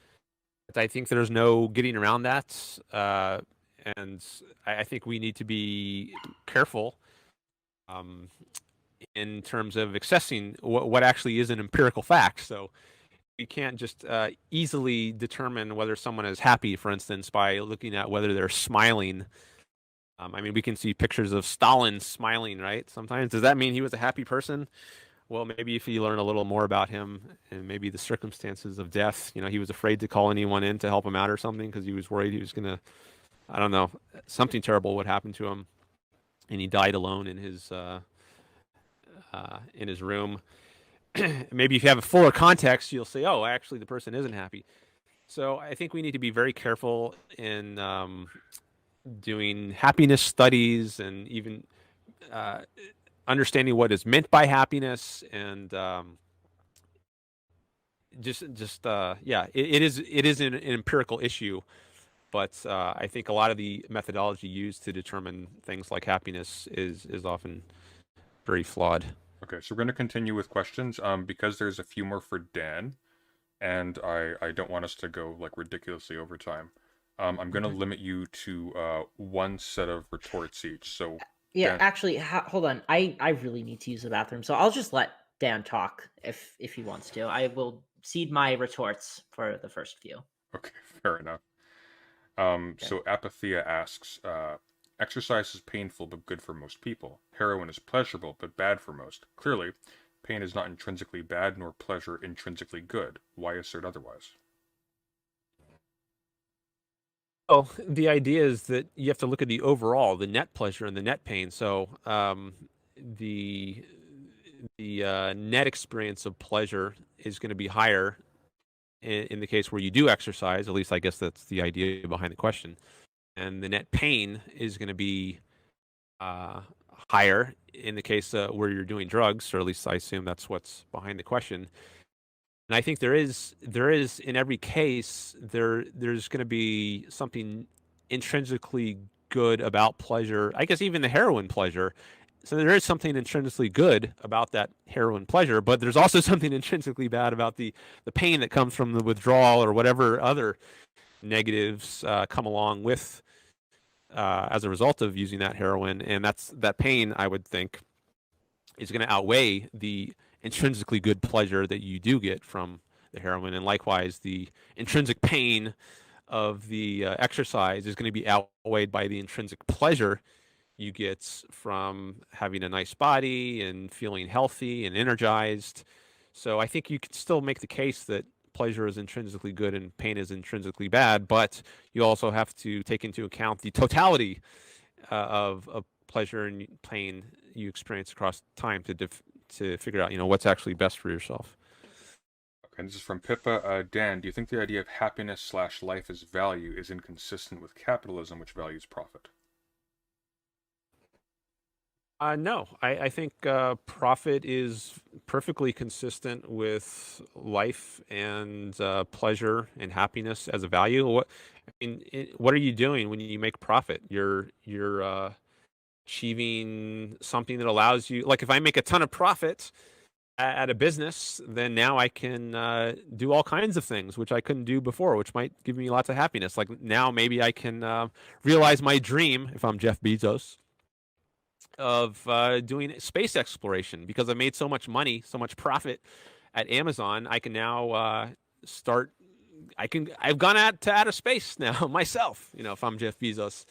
I think there's no getting around that. And I think we need to be careful in terms of accessing what actually is an empirical fact. So we can't just easily determine whether someone is happy, for instance, by looking at whether they're smiling. I mean, we can see pictures of Stalin smiling, right? Sometimes. Does that mean he was a happy person? Well, maybe if you learn a little more about him and maybe the circumstances of death, you know, he was afraid to call anyone in to help him out or something because he was worried he was going to, I don't know, something terrible would happen to him. And he died alone in his room. Maybe if you have a fuller context, you'll say, oh, actually, the person isn't happy. So I think we need to be very careful in doing happiness studies and even understanding what is meant by happiness and it is an empirical issue, but I think a lot of the methodology used to determine things like happiness is often very flawed. Okay, so we're going to continue with questions because there's a few more for Dan, and I don't want us to go like ridiculously over time. I'm going to limit you to one set of retorts each. So yeah, Dan... actually, hold on. I really need to use the bathroom, so I'll just let Dan talk if he wants to. I will cede my retorts for the first few. Okay, fair enough. Okay. So Apathia asks, exercise is painful but good for most people. Heroin is pleasurable but bad for most. Clearly, pain is not intrinsically bad nor pleasure intrinsically good. Why assert otherwise? Well, the idea is that you have to look at the overall, the net pleasure and the net pain. So the net experience of pleasure is going to be higher in the case where you do exercise. At least I guess that's the idea behind the question. And the net pain is going to be higher in the case where you're doing drugs, or at least I assume that's what's behind the question. And I think there is in every case there's going to be something intrinsically good about pleasure. I guess even the heroin pleasure. So there is something intrinsically good about that heroin pleasure, but there's also something intrinsically bad about the pain that comes from the withdrawal or whatever other negatives come along with as a result of using that heroin. And that pain, I would think, is going to outweigh the intrinsically good pleasure that you do get from the heroin. And likewise, the intrinsic pain of the exercise is going to be outweighed by the intrinsic pleasure you get from having a nice body and feeling healthy and energized. So I think you can still make the case that pleasure is intrinsically good and pain is intrinsically bad, but you also have to take into account the totality of pleasure and pain you experience across time to figure out, what's actually best for yourself. Okay, and this is from Pippa. Dan, do you think the idea of happiness/life as value is inconsistent with capitalism, which values profit? No, I think profit is perfectly consistent with life and pleasure and happiness as a value. I mean, what are you doing when you make profit? You're achieving something that allows you, like if I make a ton of profit at a business, then now I can do all kinds of things which I couldn't do before, which might give me lots of happiness. Like now maybe I can realize my dream, if I'm Jeff Bezos, of doing space exploration because I made so much money, so much profit at Amazon. I can now start. I've gone out to outer space now myself. If I'm Jeff Bezos,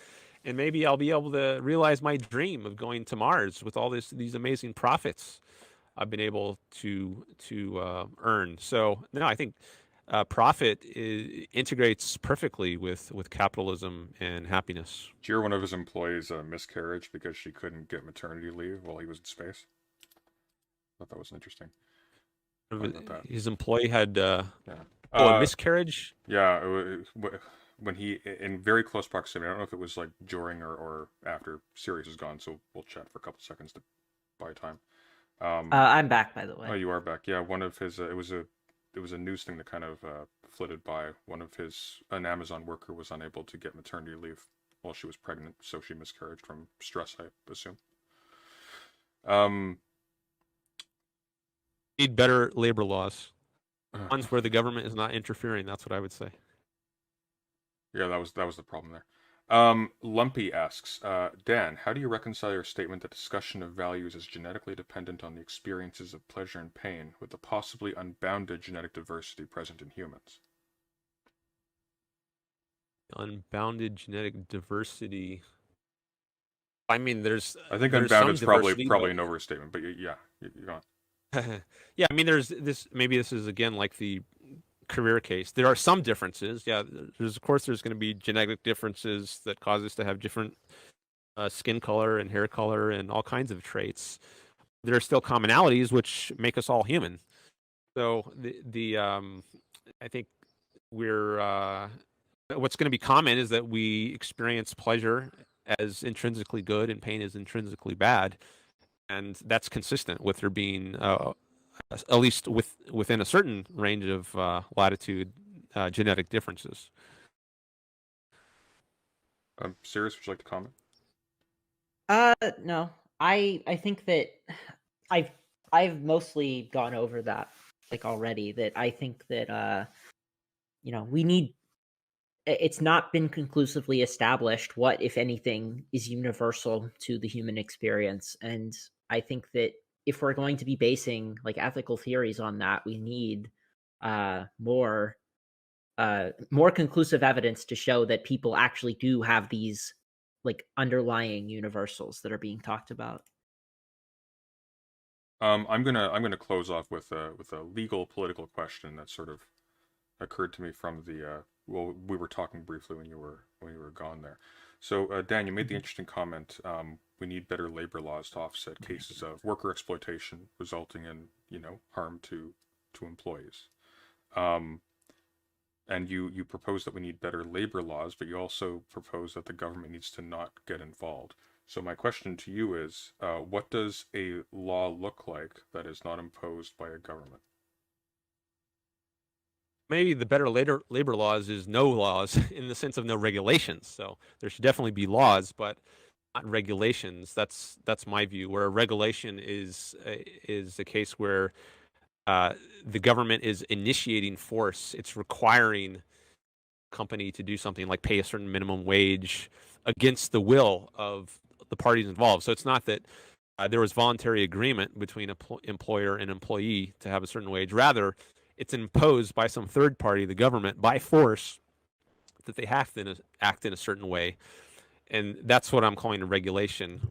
and maybe I'll be able to realize my dream of going to Mars with all these amazing profits I've been able to earn. So no, I think profit integrates perfectly with capitalism and happiness. Did you hear one of his employees miscarriage because she couldn't get maternity leave while he was in space? I thought that was interesting. His employee had Yeah. a miscarriage. Yeah, when he in very close proximity. I don't know if it was like during or after S3rios is gone. So we'll chat for a couple seconds to buy time. I'm back, by the way. Oh, you are back. Yeah, one of his it was a news thing that kind of flitted by. An Amazon worker was unable to get maternity leave while she was pregnant, so she miscarried from stress, I assume. Need better labor laws, ones where the government is not interfering. That's what I would say. Yeah, that was the problem there. Lumpy asks, Dan, how do you reconcile your statement that discussion of values is genetically dependent on the experiences of pleasure and pain with the possibly unbounded genetic diversity present in humans? Unbounded genetic diversity. I mean, I think unbounded is probably an overstatement, but yeah, you're on. Yeah, I mean, there's this. Maybe this is again like the career case. There are some differences. Yeah, there's going to be genetic differences that cause us to have different skin color and hair color and all kinds of traits. There are still commonalities which make us all human. So I think what's going to be common is that we experience pleasure as intrinsically good and pain as intrinsically bad, and that's consistent with there being at least within a certain range of latitude, genetic differences. S3rios, would you like to comment? No. I think that I've mostly gone over that already. That I think that we need. It's not been conclusively established what, if anything, is universal to the human experience, and I think that if we're going to be basing ethical theories on that, we need more conclusive evidence to show that people actually do have these underlying universals that are being talked about. I'm gonna close off with a legal political question that sort of occurred to me from the we were talking briefly when you were gone there. So Dan, you made the interesting comment. We need better labor laws to offset cases of worker exploitation resulting in harm to employees. And you propose that we need better labor laws, but you also propose that the government needs to not get involved. So my question to you is, what does a law look like that is not imposed by a government? Maybe the better labor laws is no laws in the sense of no regulations. So there should definitely be laws, but not regulations. That's my view. Where a regulation is a case where the government is initiating force. It's requiring a company to do something like pay a certain minimum wage against the will of the parties involved. So it's not that there was voluntary agreement between an employer and employee to have a certain wage. Rather, it's imposed by some third party, the government, by force, that they have to act in a certain way. And that's what I'm calling a regulation.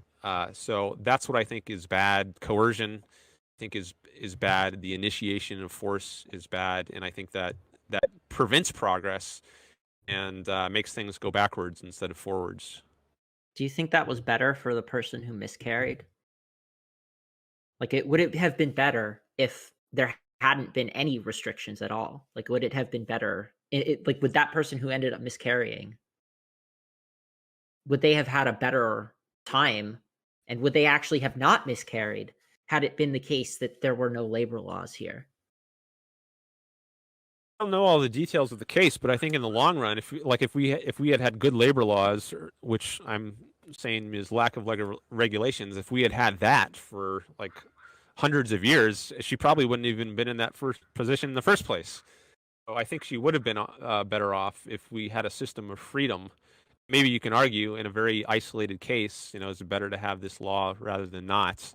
So that's what I think is bad. Coercion, I think, is bad. The initiation of force is bad. And I think that prevents progress and makes things go backwards instead of forwards. Do you think that was better for the person who miscarried? Would it have been better if there hadn't been any restrictions at all? Would it have been better? Would that person who ended up miscarrying, would they have had a better time? And would they actually have not miscarried had it been the case that there were no labor laws here? don't know all the details of the case, but I think in the long run, if we had good labor laws, which I'm saying is lack of regulations, if we had that for like hundreds of years, she probably wouldn't even been in that first position in the first place. So I think she would have been better off if we had a system of freedom. Maybe you can argue in a very isolated case, is it better to have this law rather than not?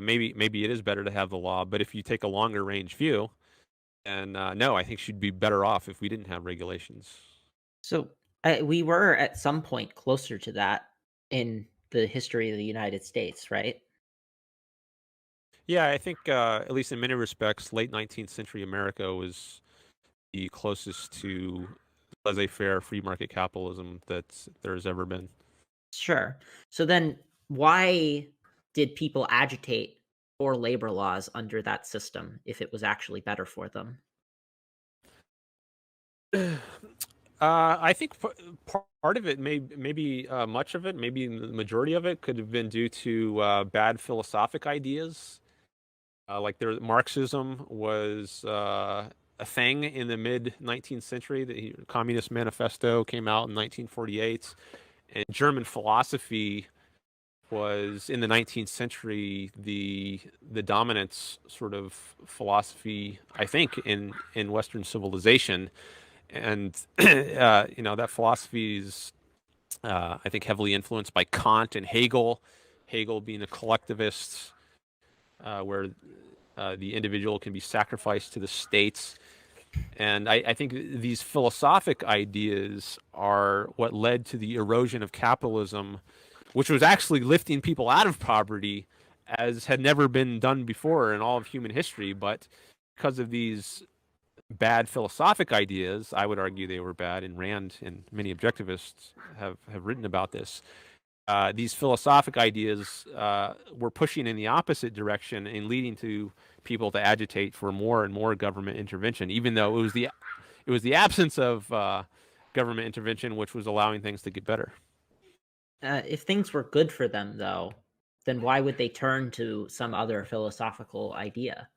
Maybe it is better to have the law, but if you take a longer range view, and no, I think she'd be better off if we didn't have regulations. So we were at some point closer to that in the history of the United States, right? Yeah, I think at least in many respects, late 19th century America was the closest to laissez-faire free market capitalism that there's ever been. Sure. So then why did people agitate for labor laws under that system if it was actually better for them? I think part of it, maybe much of it, maybe the majority of it could have been due to bad philosophic ideas. Like Marxism was a thing in the mid 19th century. The Communist Manifesto came out in 1948, and German philosophy was in the 19th century the dominant sort of philosophy, I think, in Western civilization. And that philosophy is, I think, heavily influenced by Kant and Hegel. Hegel being a collectivist, where the individual can be sacrificed to the states. And I think these philosophic ideas are what led to the erosion of capitalism, which was actually lifting people out of poverty, as had never been done before in all of human history. But because of these bad philosophic ideas, I would argue they were bad, and Rand and many objectivists have written about this. These philosophic ideas were pushing in the opposite direction and leading to people to agitate for more and more government intervention, even though it was the absence of government intervention which was allowing things to get better. If things were good for them, though, then why would they turn to some other philosophical idea?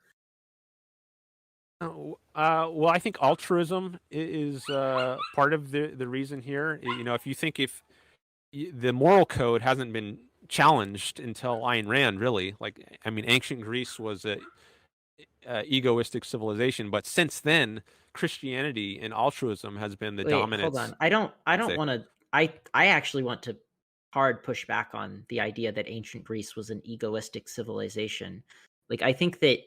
Well, I think altruism is part of the reason here. If you think if the moral code hasn't been challenged until Ayn Rand, really. Like, I mean, ancient Greece was a egoistic civilization, but since then, Christianity and altruism has been the Wait, dominant. hold on. I don't ethic. want to. I actually want to hard push back on the idea that ancient Greece was an egoistic civilization. Like, I think that,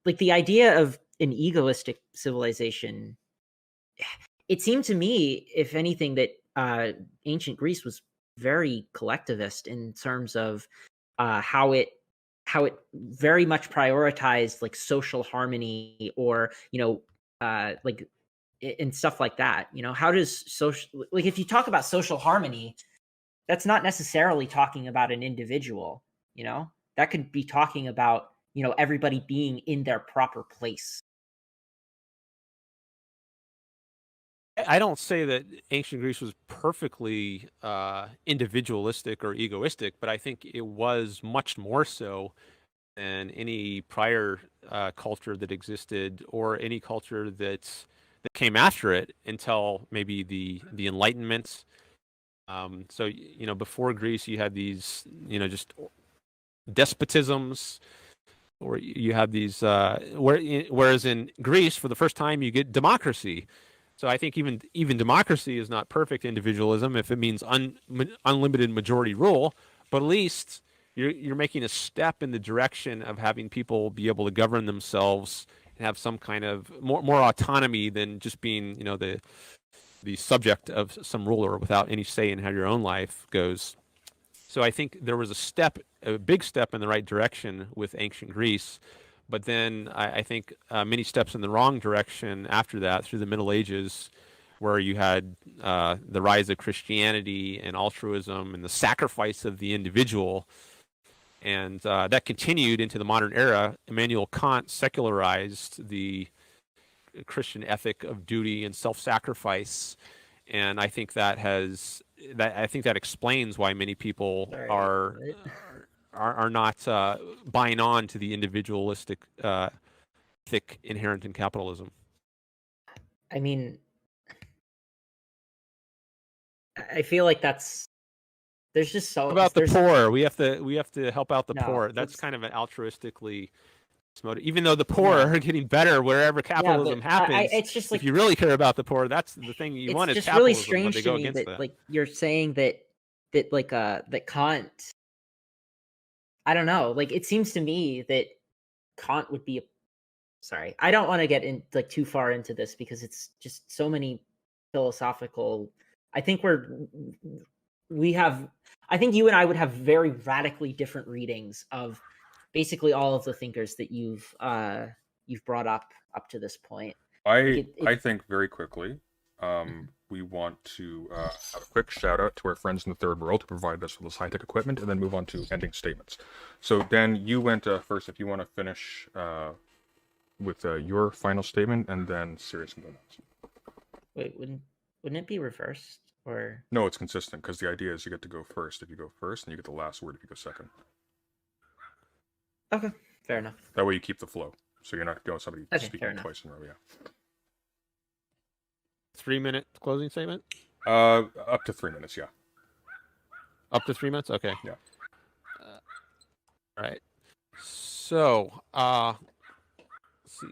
like, the idea of an egoistic civilization, it seemed to me, if anything, that ancient Greece was very collectivist in terms of how it very much prioritized like social harmony, or like and stuff like that. How does social, like, if you talk about social harmony, that's not necessarily talking about an individual. That could be talking about everybody being in their proper place. I don't say that ancient Greece was perfectly individualistic or egoistic, but I think it was much more so than any prior culture that existed, or any culture that came after it until maybe the Enlightenment. So before Greece, you had these just despotisms, or you have these whereas in Greece, for the first time, you get democracy. So I think even democracy is not perfect individualism if it means unlimited majority rule, but at least you're making a step in the direction of having people be able to govern themselves and have some kind of more autonomy than just being the subject of some ruler without any say in how your own life goes. So I think there was a big step in the right direction with ancient Greece, but then I think many steps in the wrong direction after that through the Middle Ages, where you had the rise of Christianity and altruism and the sacrifice of the individual. And that continued into the modern era. Immanuel Kant secularized the Christian ethic of duty and self-sacrifice, and I think that explains why many people Sorry, are not buying on to the individualistic ethic inherent in capitalism. I mean, I feel like there's just so What about the there's poor? We have to help out the no, poor. That's it's kind of an altruistically motive. Even though the poor no. are getting better wherever Yeah, capitalism but I happens, it's just if like you really care about the poor, that's the thing you it's want is just really capitalism when they strange to go me against that that. like you're saying that like that Kant. I don't know. Like it seems to me that Kant would be a sorry. I don't want to get in like too far into this because it's just so many philosophical. I think we have. I think you and I would have very radically different readings of basically all of the thinkers that you've brought up to this point. Like I think very quickly, we want to have a quick shout out to our friends in the third world who provided us with this high-tech equipment, and then move on to ending statements. So Dan, you went first. If you want to finish with your final statement, and then S3rios can go next. wait, wouldn't it be reversed or No, it's consistent because the idea is you get to go first if you go first, and you get the last word if you go second. okay? Fair enough. That way you keep the flow, so you're not going somebody Okay, fair speaking enough. twice in a row. Yeah. 3-minute closing statement? Up to 3 minutes. Yeah. Up to 3 minutes? Okay. Yeah. All right. So, see,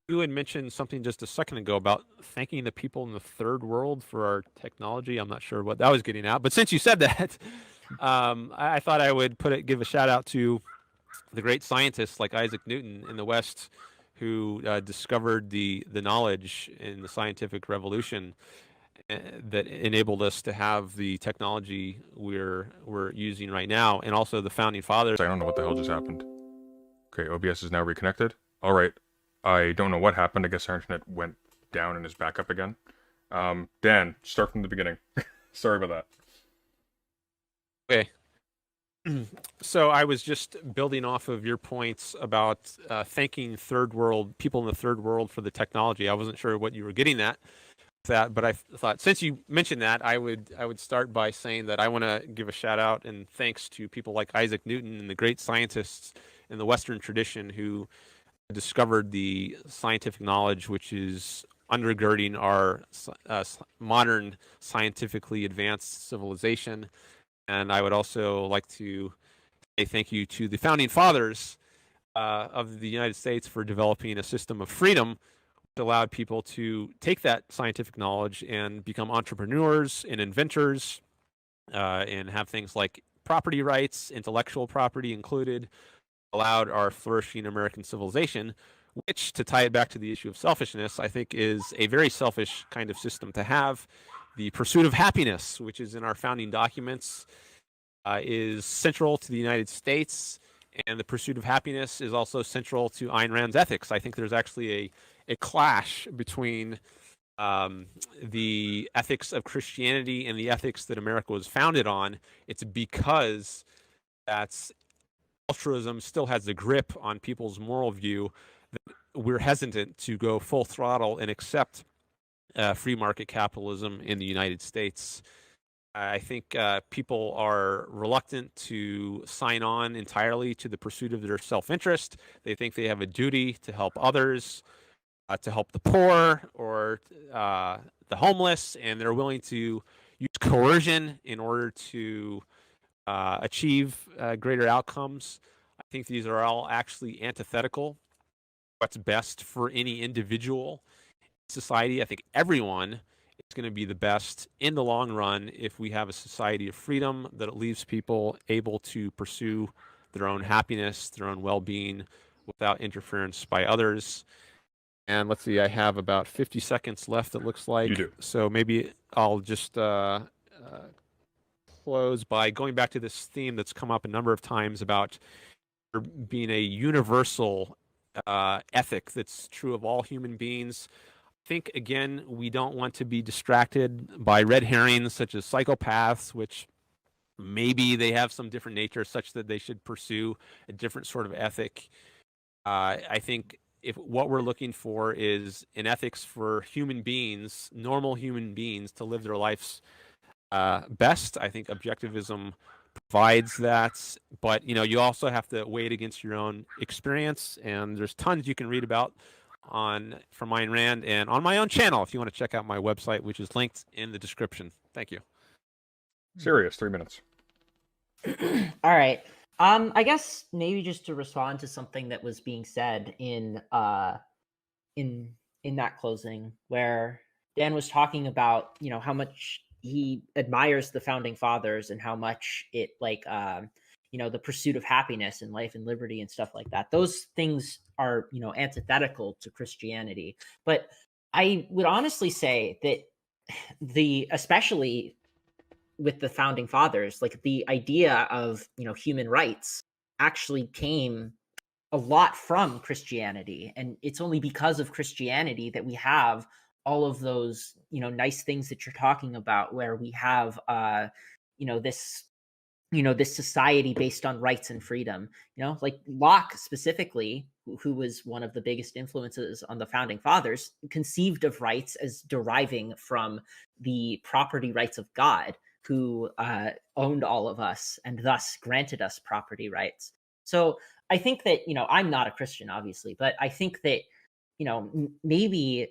you had mentioned something just a second ago about thanking the people in the third world for our technology. I'm not sure what that was getting at, but since you said that, I thought I would give a shout out to the great scientists like Isaac Newton in the West, who discovered the knowledge in the scientific revolution that enabled us to have the technology we're using right now, and also the founding fathers. I don't know what the hell just happened. Okay, OBS is now reconnected. All right, I don't know what happened. I guess our internet went down and is back up again. Dan, start from the beginning. Sorry about that. Okay. So I was just building off of your points about thanking third world people in the third world for the technology. I wasn't sure what you were getting at that, but I thought since you mentioned that, I would start by saying that I want to give a shout out and thanks to people like Isaac Newton and the great scientists in the Western tradition who discovered the scientific knowledge which is undergirding our modern scientifically advanced civilization. And I would also like to say thank you to the founding fathers of the United States for developing a system of freedom which allowed people to take that scientific knowledge and become entrepreneurs and inventors and have things like property rights, intellectual property included, allowed our flourishing American civilization, which, to tie it back to the issue of selfishness, I think is a very selfish kind of system to have. The pursuit of happiness, which is in our founding documents, is central to the United States, and the pursuit of happiness is also central to Ayn Rand's ethics. I think there's actually a clash between the ethics of Christianity and the ethics that America was founded on. It's because altruism still has a grip on people's moral view that we're hesitant to go full throttle and accept free market capitalism in the United States. I think people are reluctant to sign on entirely to the pursuit of their self-interest. They think they have a duty to help others, to help the poor or the homeless, and they're willing to use coercion in order to achieve greater outcomes. I think these are all actually antithetical. What's best for any individual in society? I think everyone is going to be the best in the long run if we have a society of freedom that leaves people able to pursue their own happiness, their own well-being without interference by others. And let's see, I have about 50 seconds left, it looks like. You do. So maybe I'll just close by going back to this theme that's come up a number of times about being a universal ethic that's true of all human beings. I think, again, we don't want to be distracted by red herrings such as psychopaths, which maybe they have some different nature such that they should pursue a different sort of ethic. I think if what we're looking for is an ethics for human beings, normal human beings, to live their lives best, I think Objectivism provides that. But you also have to weigh it against your own experience, and there's tons you can read about from Ayn Rand and on my own channel if you want to check out my website, which is linked in the description. Thank you. S3rios, 3 minutes. All right. I guess maybe just to respond to something that was being said in that closing, where Dan was talking about, you know, how much he admires the founding fathers and how much it you know, the pursuit of happiness and life and liberty and stuff like that. Those things are, you know, antithetical to Christianity. But I would honestly say that especially with the founding fathers, like the idea of, you know, human rights actually came a lot from Christianity. And it's only because of Christianity that we have all of those, you know, nice things that you're talking about, where we have, you know, this society based on rights and freedom. You know, like Locke specifically, who was one of the biggest influences on the founding fathers, conceived of rights as deriving from the property rights of God, who owned all of us and thus granted us property rights. So I think that, you know, I'm not a Christian, obviously, but I think that, you know, maybe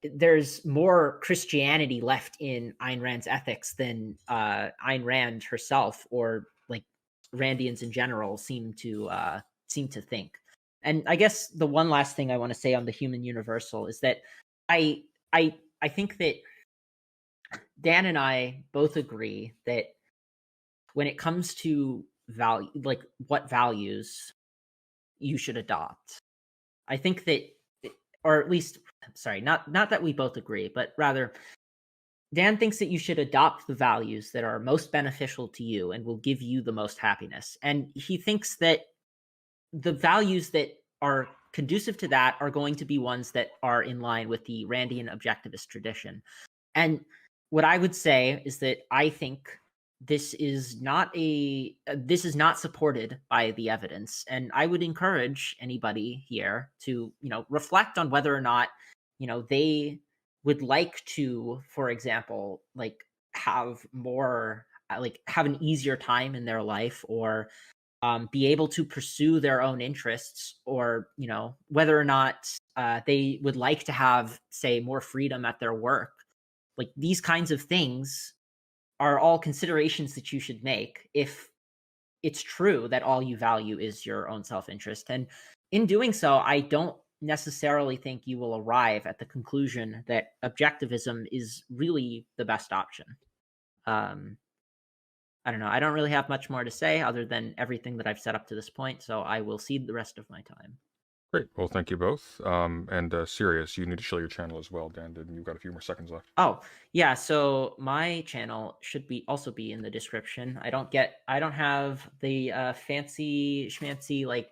there's more Christianity left in Ayn Rand's ethics than Ayn Rand herself, or like Randians in general, seem to think. And I guess the one last thing I want to say on the human universal is that I think that Dan and I both agree that when it comes to value, like what values you should adopt, I think that, or at least, sorry, not that we both agree, but rather Dan thinks that you should adopt the values that are most beneficial to you and will give you the most happiness. And he thinks that the values that are conducive to that are going to be ones that are in line with the Randian objectivist tradition. And what I would say is that I think this is not supported by the evidence, and I would encourage anybody here to, you know, reflect on whether or not, you know, they would like to, for example, like have more, like have an easier time in their life, or be able to pursue their own interests, or, you know, whether or not they would like to have, say, more freedom at their work. Like these kinds of things are all considerations that you should make if it's true that all you value is your own self-interest. And in doing so, I don't necessarily think you will arrive at the conclusion that objectivism is really the best option. I don't know. I don't really have much more to say other than everything that I've said up to this point, so I will cede the rest of my time. Great. Well, thank you both. And S3rios, you need to show your channel as well, Dan. You've got a few more seconds left. Oh, yeah, so my channel should also be in the description. I don't have the fancy schmancy like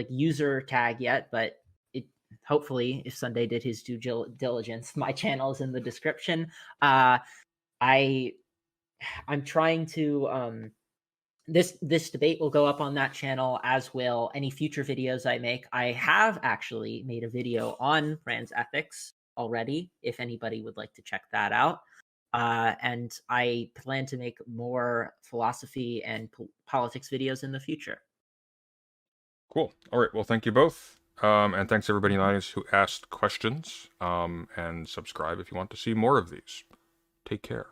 user tag yet, but it hopefully, if Sunday did his due diligence, my channel is in the description. I'm trying to this debate will go up on that channel, as will any future videos I make. I have actually made a video on Rand's ethics already, if anybody would like to check that out. And I plan to make more philosophy and politics videos in the future. Cool. All right. Well, thank you both. And thanks everybody in the audience who asked questions. And subscribe if you want to see more of these. Take care.